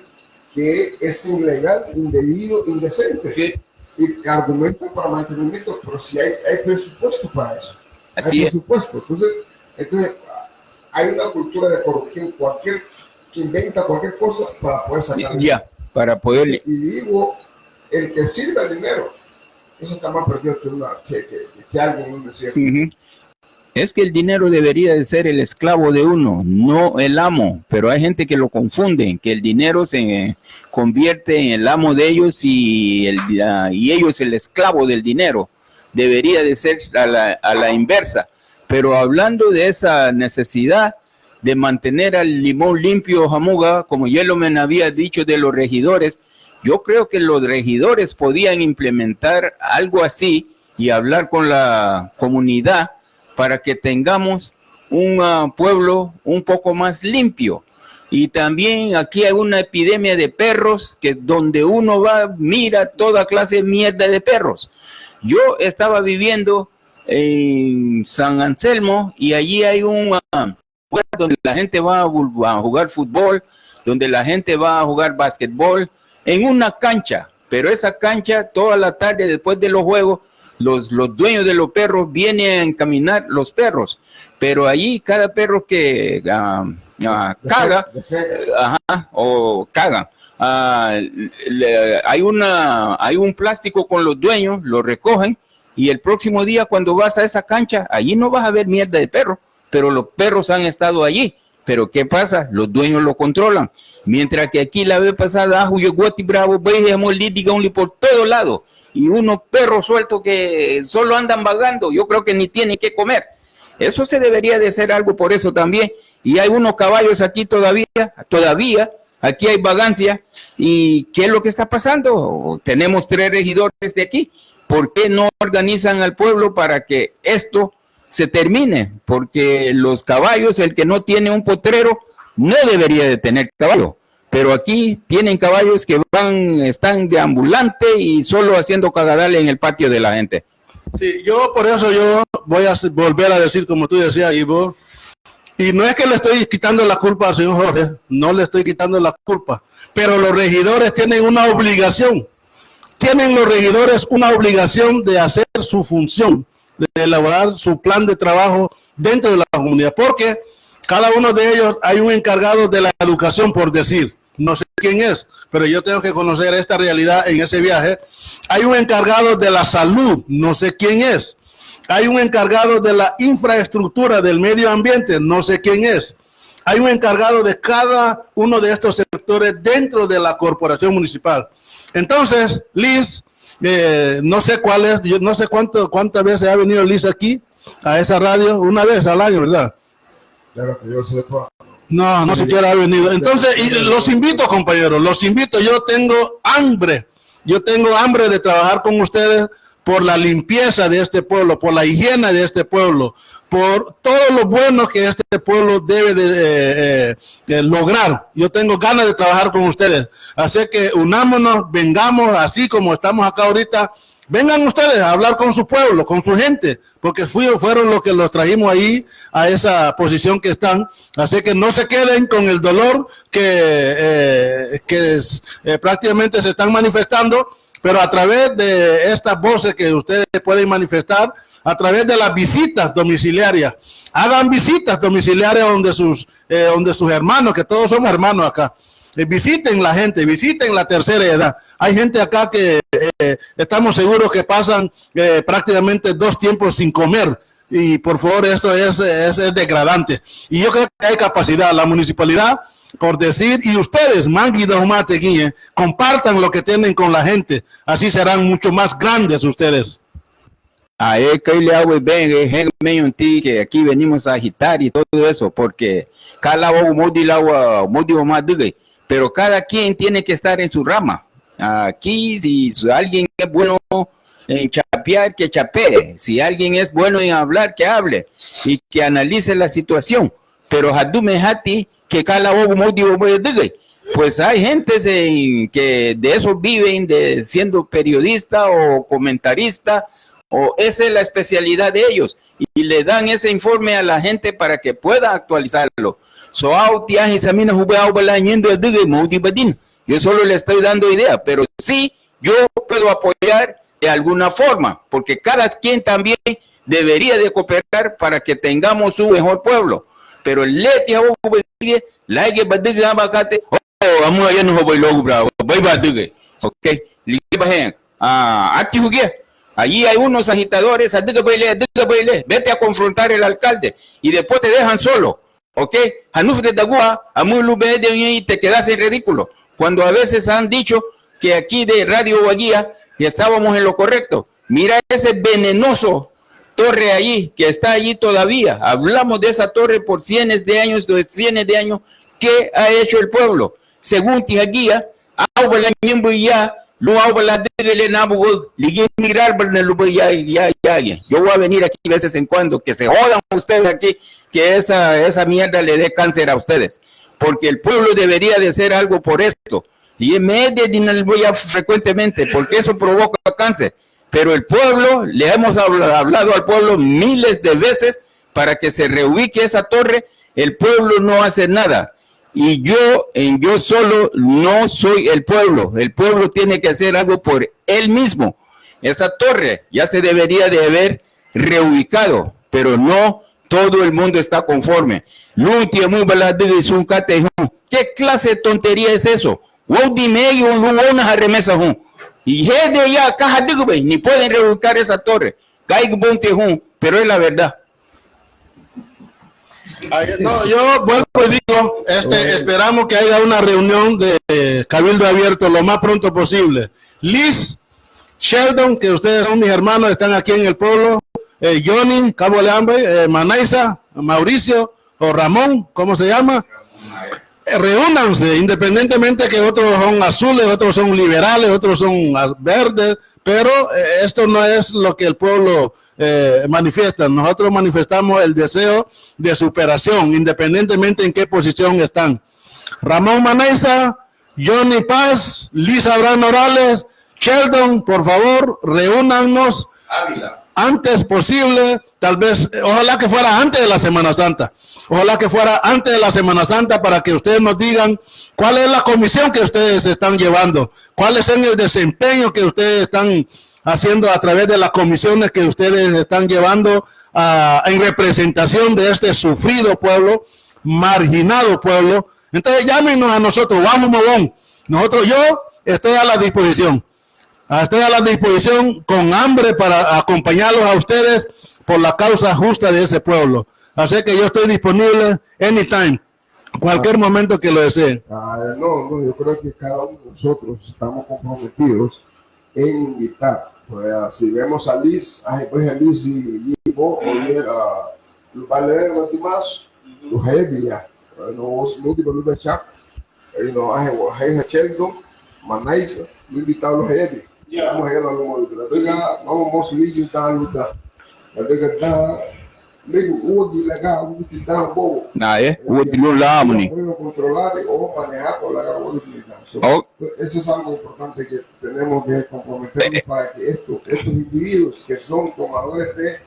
que es ilegal, indebido, indecente. Sí. Y argumentan para mantenimiento, pero si hay presupuesto para eso. Hay presupuesto. Entonces, hay una cultura de corrupción, que inventa cualquier cosa para poder sacar. Ya, para poder. Y digo, el que sirve el dinero, eso está más perdido que alguien en un desierto. Es que el dinero debería de ser el esclavo de uno, no el amo, pero hay gente que lo confunde, que el dinero se convierte en el amo de ellos y ellos el esclavo del dinero. Debería de ser a la inversa. Pero hablando de esa necesidad de mantener al Limón limpio, Jamuga, como Yellowman había dicho de los regidores, yo creo que los regidores podían implementar algo así y hablar con la comunidad para que tengamos un pueblo un poco más limpio. Y también aquí hay una epidemia de perros, que donde uno va, mira toda clase de mierda de perros. Yo estaba viviendo en San Anselmo y allí hay un lugar donde la gente va a jugar fútbol, donde la gente va a jugar básquetbol, en una cancha. Pero esa cancha, toda la tarde después de los juegos, los dueños de los perros vienen a encaminar los perros, pero allí cada perro que caga o caga, hay un plástico con los dueños, lo recogen y el próximo día cuando vas a esa cancha, allí no vas a ver mierda de perro, pero los perros han estado allí. Pero ¿qué pasa? Los dueños lo controlan. Mientras que aquí la vez pasada, bravo, por todos lados. Y unos perros sueltos que solo andan vagando, yo creo que ni tienen que comer. Eso se debería de hacer algo por eso también. Y hay unos caballos aquí todavía, aquí hay vagancia. ¿Y qué es lo que está pasando? Tenemos 3 regidores de aquí. ¿Por qué no organizan al pueblo para que esto se termine? Porque los caballos, el que no tiene un potrero, no debería de tener caballo. Pero aquí tienen caballos que están de ambulante y solo haciendo cagadales en el patio de la gente. Sí, por eso yo voy a volver a decir, como tú decías, Ivo, y no es que le estoy quitando la culpa al señor Jorge, no le estoy quitando la culpa, pero los regidores tienen una obligación. Tienen los regidores una obligación de hacer su función, de elaborar su plan de trabajo dentro de la comunidad, porque cada uno de ellos hay un encargado de la educación, por decir, no sé quién es, pero yo tengo que conocer esta realidad en ese viaje. Hay un encargado de la salud, no sé quién es. Hay un encargado de la infraestructura del medio ambiente, no sé quién es. Hay un encargado de cada uno de estos sectores dentro de la corporación municipal. Entonces, Liz, no sé cuál es, yo no sé cuántas veces ha venido Liz aquí a esa radio, una vez al año, ¿verdad? Claro que yo sepa. No siquiera ha venido. Entonces, y los invito, compañeros, los invito. Yo tengo hambre de trabajar con ustedes por la limpieza de este pueblo, por la higiene de este pueblo, por todo lo bueno que este pueblo debe de lograr. Yo tengo ganas de trabajar con ustedes. Así que unámonos, vengamos así como estamos acá ahorita. Vengan ustedes a hablar con su pueblo, con su gente, porque fueron los que los trajimos ahí a esa posición que están. Así que no se queden con el dolor que prácticamente se están manifestando, pero a través de estas voces que ustedes pueden manifestar, a través de las visitas domiciliarias. Hagan visitas domiciliarias donde sus hermanos, que todos somos hermanos acá. Visiten la gente, visiten la tercera edad. Hay gente acá que estamos seguros que pasan prácticamente 2 tiempos sin comer. Y por favor, esto es degradante. Y yo creo que hay capacidad. La municipalidad, por decir, y ustedes, Mangui Dahumate Guille, compartan lo que tienen con la gente. Así serán mucho más grandes ustedes. Que aquí venimos a agitar y todo eso, porque pero cada quien tiene que estar en su rama. Aquí, si alguien es bueno en chapear, que chapee. Si alguien es bueno en hablar, que hable y que analice la situación. Pero que pues hay gente que de eso viven, de siendo periodista o comentarista, o esa es la especialidad de ellos, y le dan ese informe a la gente para que pueda actualizarlo. Yo solo le estoy dando idea, pero sí, yo puedo apoyar de alguna forma, porque cada quien también debería de cooperar para que tengamos un mejor pueblo. Pero el leti allí hay unos agitadores, vete a confrontar al alcalde y después te dejan solo, ¿ok? Y te quedas en ridículo. Cuando a veces han dicho que aquí de Radio Guaguía estábamos en lo correcto. Mira ese venenoso torre allí, que está allí todavía. Hablamos de esa torre por cientos de años. ¿Qué ha hecho el pueblo? Según Tijaguía, yo voy a venir aquí de veces en cuando, que se jodan ustedes aquí, que esa mierda le dé cáncer a ustedes, porque el pueblo debería de hacer algo por esto, y me voy a frecuentemente, porque eso provoca cáncer, pero el pueblo, le hemos hablado al pueblo miles de veces para que se reubique esa torre, el pueblo no hace nada. Y yo solo no soy el pueblo tiene que hacer algo por él mismo. Esa torre ya se debería de haber reubicado, pero no todo el mundo está conforme. ¿Qué clase de tontería es eso? Y ni pueden reubicar esa torre, pero es la verdad. No, yo vuelvo y digo, esperamos que haya una reunión de Cabildo Abierto lo más pronto posible. Liz, Sheldon, que ustedes son mis hermanos, están aquí en el pueblo, Johnny, Cabo de Hambre, Manaiza, Mauricio o Ramón, ¿cómo se llama? Reúnanse, independientemente que otros son azules, otros son liberales, otros son verdes, pero esto no es lo que el pueblo manifiesta. Nosotros manifestamos el deseo de superación, independientemente en qué posición están. Ramón Manaiza, Johnny Paz, Lisa Abraham Morales, Sheldon, por favor, reúnanos antes posible, tal vez, ojalá que fuera antes de la Semana Santa. Ojalá que fuera antes de la Semana Santa para que ustedes nos digan cuál es la comisión que ustedes están llevando, cuál es el desempeño que ustedes están haciendo a través de las comisiones que ustedes están llevando en representación de este sufrido pueblo, marginado pueblo. Entonces llámenos a nosotros, vamos Mogón. Yo estoy a la disposición. Estoy a la disposición con hambre para acompañarlos a ustedes por la causa justa de ese pueblo. Así que yo estoy disponible anytime, cualquier momento que lo deseen. No, yo creo que cada uno de nosotros estamos comprometidos en invitar. Pues, si vemos a Liz, pues a Liz y vos, oye, vale los demás, los heavy ya, no último lugar chat, no hay Sheldon, Manaisa, no invitado los heavy. Vamos a ir a los móviles. La vamos a ir a la luta. La diga controlar o manejar por la eso es algo importante que tenemos que comprometernos para que estos individuos que son tomadores de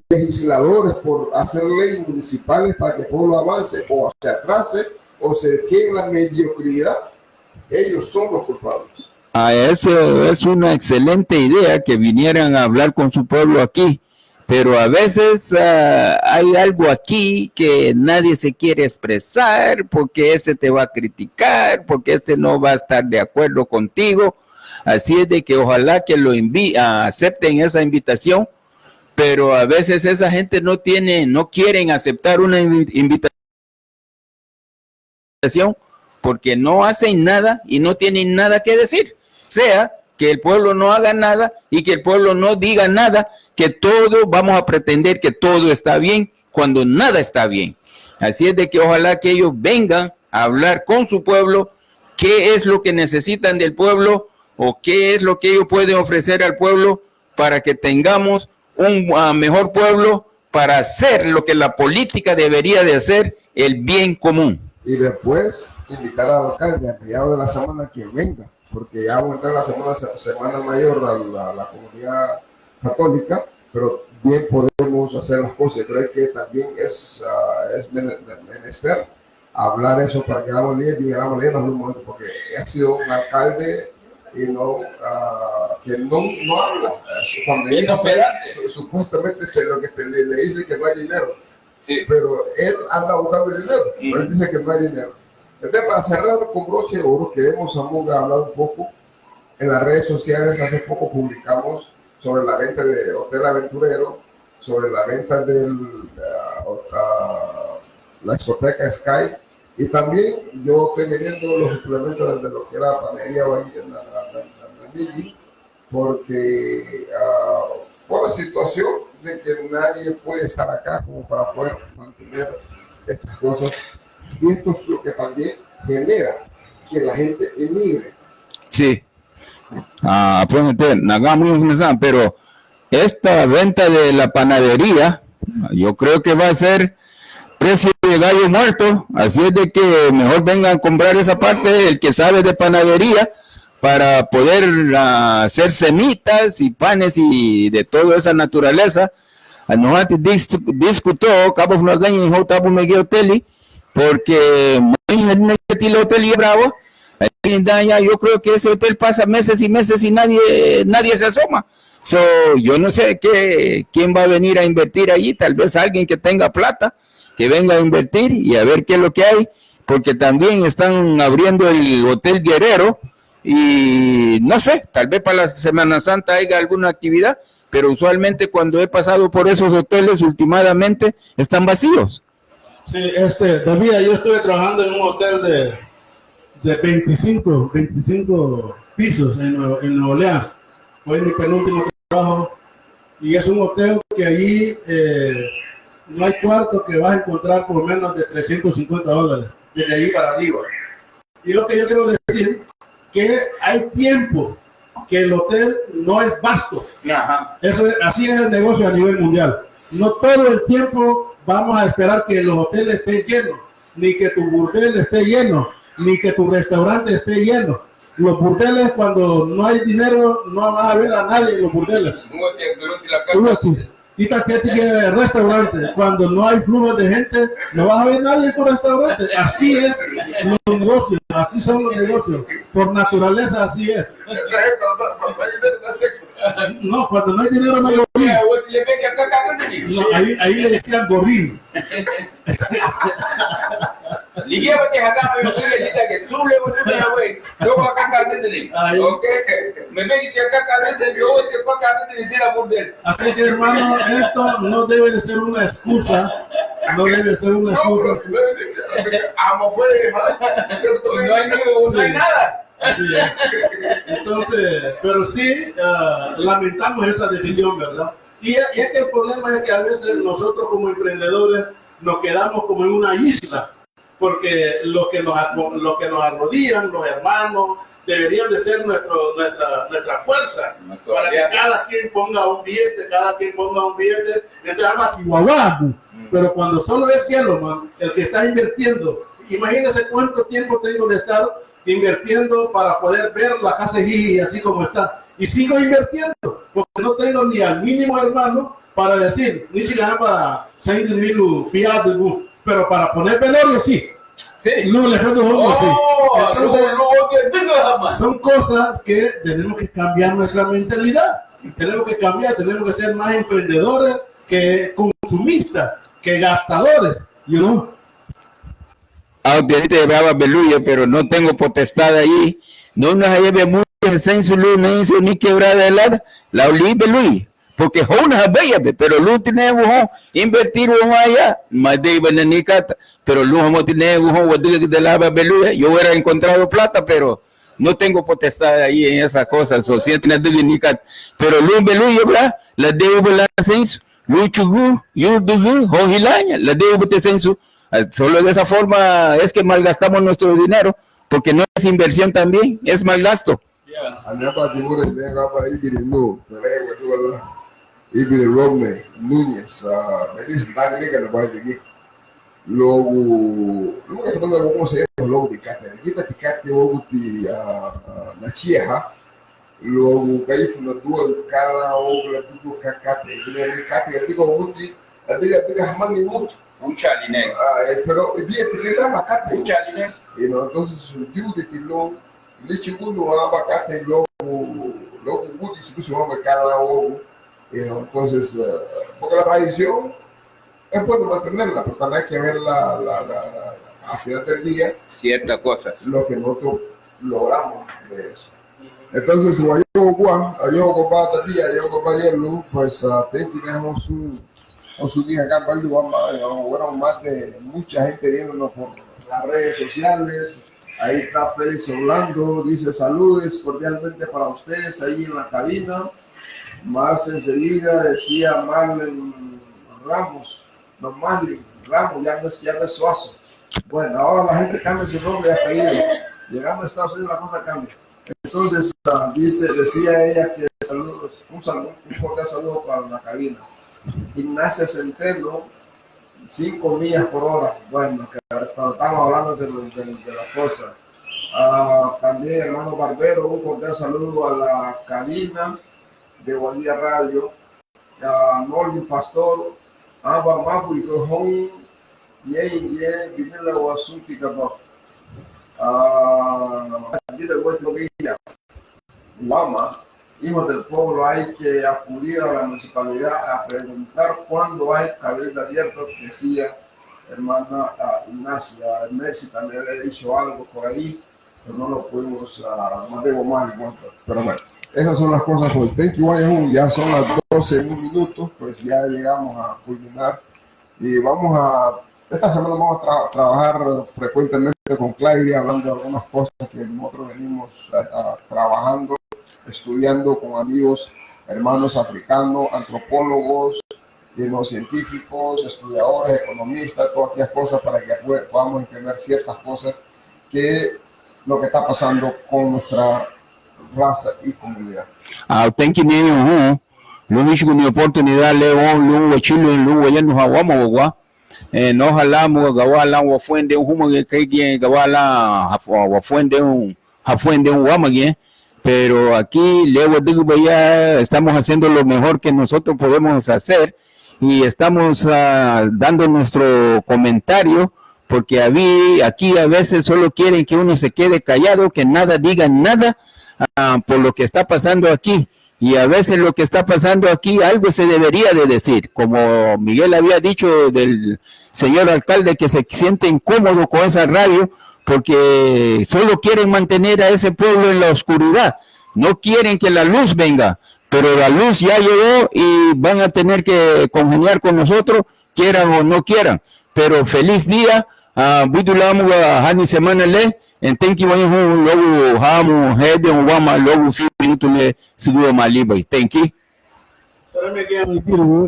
legisladores por hacer leyes municipales para que el pueblo avance o se atrase o se quede en la mediocridad, ellos son los culpables. Eso es una excelente idea, que vinieran a hablar con su pueblo aquí. Pero a veces hay algo aquí que nadie se quiere expresar porque ese te va a criticar, porque este no va a estar de acuerdo contigo. Así es de que ojalá que lo acepten esa invitación, pero a veces esa gente no quieren aceptar una invitación porque no hacen nada y no tienen nada que decir. Sea que el pueblo no haga nada y que el pueblo no diga nada, que todo, vamos a pretender que todo está bien cuando nada está bien. Así es de que ojalá que ellos vengan a hablar con su pueblo, qué es lo que necesitan del pueblo o qué es lo que ellos pueden ofrecer al pueblo para que tengamos un mejor pueblo para hacer lo que la política debería de hacer, el bien común. Y después invitar al alcalde a mediados de la semana que venga, porque ya vamos a entrar la semana mayor a la comunidad católica, pero bien podemos hacer las cosas. Creo que también es menester hablar eso para que hagamos bien, porque ha sido un alcalde y que no habla. Cuando él supuestamente lo que le dice que no hay dinero, sí. Pero él anda buscando dinero, pero él dice que no hay dinero. Entonces, para cerrar con broche de oro, queremos hablar un poco en las redes sociales. Hace poco publicamos sobre la venta de Hotel Aventurero, sobre la venta de la discoteca Sky, y también yo estoy vendiendo los suplementos de lo que era panadería Migi, porque por la situación de que nadie puede estar acá como para poder mantener estas cosas. Y esto es lo que también genera que la gente emigre. Sí. Pero esta venta de la panadería, yo creo que va a ser precio de gallo muerto. Así es de que mejor vengan a comprar esa parte, el que sabe de panadería, para poder hacer semitas y panes y de toda esa naturaleza. Nos discutió Cabo Flordaña y J. Miguel Teli, porque el hotel y Bravo, yo creo que ese hotel pasa meses y meses y nadie se asoma. Yo no sé quién va a venir a invertir allí, tal vez alguien que tenga plata, que venga a invertir y a ver qué es lo que hay, porque también están abriendo el Hotel Guerrero y no sé, tal vez para la Semana Santa haya alguna actividad, pero usualmente cuando he pasado por esos hoteles últimamente están vacíos. Sí, David, yo estuve trabajando en un hotel de 25 pisos en Nueva Orleans. Fue mi penúltimo trabajo y es un hotel que allí no hay cuarto que vas a encontrar por menos de $350 desde ahí para arriba. Y lo que yo quiero decir que hay tiempo que el hotel no es vasto. Ajá. Así es el negocio a nivel mundial. No todo el tiempo vamos a esperar que los hoteles estén llenos, ni que tu burdel esté lleno. ni que tu restaurante esté lleno. Los burdeles, cuando no hay dinero, no vas a ver a nadie en los burdeles. Y también que restaurante, cuando no hay flujo de gente, no vas a ver nadie en tu restaurante. Así es los negocios, así son los negocios. Por naturaleza, así es. No, cuando no hay dinero, no hay gorrín. No, ahí le decían gorrín. Así que, hermano, esto no debe de ser una excusa. No debe ser una excusa. No hay nada. Así es. Entonces, pero sí, lamentamos esa decisión, ¿verdad? Y es que el problema es que a veces nosotros como emprendedores nos quedamos como en una isla, porque lo que nos arrodillan, los hermanos, deberían de ser nuestra fuerza, para que cada quien ponga un billete, entonces llama Chihuahua. Pero cuando solo es Yellowman el que está invirtiendo, imagínense cuánto tiempo tengo de estar invirtiendo para poder ver la casa Gigi así como está, y sigo invirtiendo, porque no tengo ni al mínimo hermano para decir, ni siquiera para salir de fiado, pero para poner velorio sí. Sí. Entonces, son cosas que tenemos que cambiar nuestra mentalidad. Tenemos que cambiar, tenemos que ser más emprendedores que consumistas, que gastadores, you know. Ahorita llevaba Beluya, pero no tengo potestad allí. No nos lleve mucho en su luz, no hizo ni quebrada de lado. La olí Beluya, porque una bella, pero luz tenemos invertir allá, más de Benanicata. Pero luz vamos a tener de la Beluya. Yo hubiera encontrado plata, pero no tengo potestad ahí en esas cosas. O sea, pero luz Beluya, ¿verdad? La debo la censo. Luchugu, Yudugu, Hojilaña, la debo de censo. Solo de esa forma es que malgastamos nuestro dinero, porque no es inversión también, es malgasto. Luego que se manda como se llama logo de cate, kita tikate logo de na chieha, luego que hay una dua cara o la tudo cacate, ele cate ele digo muito, ele jamani muito. Chaline. Pero dia pila abacate. Chaline. Y no, entonces digo de pilo, le chigulo abacate logo muito se puso uma cara logo. Y no, entonces porque la tradición es bueno mantenerla, pero también hay que ver al final del día ciertas cosas, lo que nosotros logramos de eso. Entonces, si yo compa tía, yo compa Yelu, pues tenemos su día acá para el bueno, más de mucha gente viéndonos por las redes sociales. Ahí está Félix Orlando, dice saludos cordialmente para ustedes ahí en la cabina. Más enseguida decía Marlon Ramos. No, Marlin Ramos, ya no es Suazo. Bueno, ahora la gente cambia su nombre y apellido. Llegando a Estados Unidos la cosa cambia. Entonces, decía ella que saludos, un cordial saludo para la cabina. Ignacia Centeno, 5 millas por hora. Bueno, que estamos hablando de las cosas. También, hermano Barbero, un cordial saludo a la cabina de Guadilla Radio. Norby Pastor, Aba Mabu y Gojón, Vinela Guasuki Gabá. Lama, hijos del pueblo, hay que acudir a la municipalidad a preguntar cuándo hay cabildo abierto, decía hermana Ignacia. Mercy también le he dicho algo por ahí, pero no lo pudimos, no debo más en cuanto. Pero bueno, esas son las cosas por el Thank you, ya son las 12 en un minuto, pues ya llegamos a culminar y esta semana vamos a trabajar frecuentemente con Claudia, hablando de algunas cosas que nosotros venimos trabajando, estudiando con amigos, hermanos africanos, antropólogos, científicos, estudiadores, economistas, todas aquellas cosas para que podamos entender ciertas cosas que lo que está pasando con nuestra raza y comunidad. Thank you, lo mismo con mi oportunidad, León, Lugo, Chile, Lugo, ya nos aguamos, no jalamos gawala wa fuende un humo que gawala wa fuende un wamagye, pero aquí luego digo ya estamos haciendo lo mejor que nosotros podemos hacer y estamos dando nuestro comentario, porque aquí a veces solo quieren que uno se quede callado, que nada diga nada por lo que está pasando aquí. Y a veces lo que está pasando aquí, algo se debería de decir, como Miguel había dicho del señor alcalde, que se siente incómodo con esa radio, porque solo quieren mantener a ese pueblo en la oscuridad, no quieren que la luz venga, pero la luz ya llegó y van a tener que congeniar con nosotros, quieran o no quieran. Pero feliz día, Budulamu Hani Semana Le. En thank you logo hamu hede wama logo few minutos le seguro maliba. Thank you.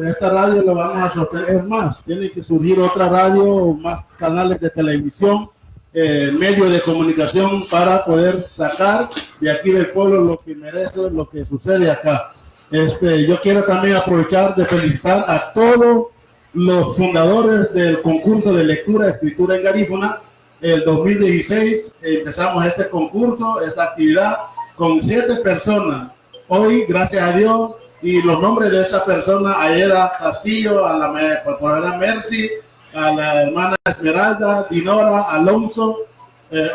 Esta radio lo vamos a sostener. Es más, tiene que surgir otra radio, más canales de televisión, medios de comunicación para poder sacar de aquí del pueblo lo que merece, lo que sucede acá. Yo quiero también aprovechar de felicitar a todos los fundadores del concurso de lectura y escritura en garífuna. El 2016 empezamos este concurso, esta actividad con 7 personas. Hoy, gracias a Dios, y los nombres de estas personas: Aida Castillo, a la profesora Mercy, a la hermana Esmeralda, Dinora, Alonso,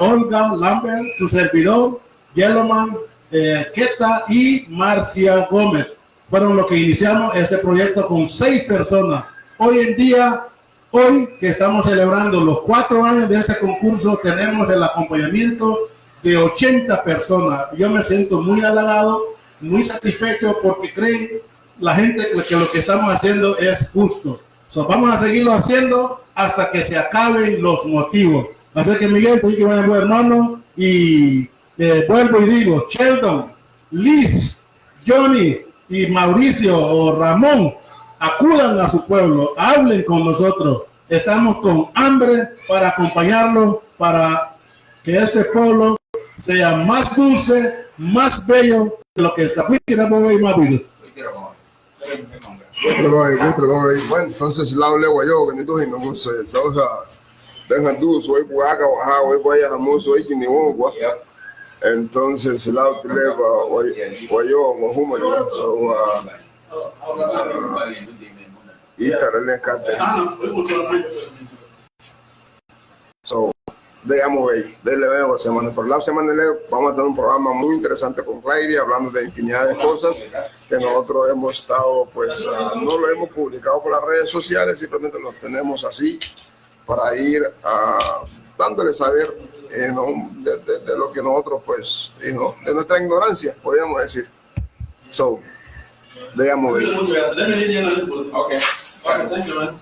Olga, Lambert, su servidor, Yellowman, Keta y Marcia Gómez. Fueron los que iniciamos este proyecto con 6 personas. Hoy en día, hoy que estamos celebrando los 4 años de este concurso, tenemos el acompañamiento de 80 personas. Yo me siento muy halagado, muy satisfecho, porque creen la gente que lo que estamos haciendo es justo. Vamos a seguirlo haciendo hasta que se acaben los motivos. Así que Miguel, tú que vaya buen hermano, y vuelvo y digo, Sheldon, Liz, Johnny y Mauricio o Ramón, acudan a su pueblo, hablen con nosotros. Estamos con hambre para acompañarlos, para que este pueblo sea más dulce, más bello de lo que está. Bueno, entonces la ole guayo que ni tú no sé, entonces dejan tú soy guaca baja hoy vaya jamoso hoy que ni agua. Entonces la utileva guayo mohumo y tarele cate. So, veamos ahí, dele veo semana por la semana vamos a tener un programa muy interesante con Clary, hablando de infinidad de cosas que nosotros hemos estado, pues, no lo hemos publicado por las redes sociales, simplemente lo tenemos así para ir dándole saber de lo que nosotros, pues, de nuestra ignorancia, podríamos decir. So, veamos ahí. Okay. Thank you, man.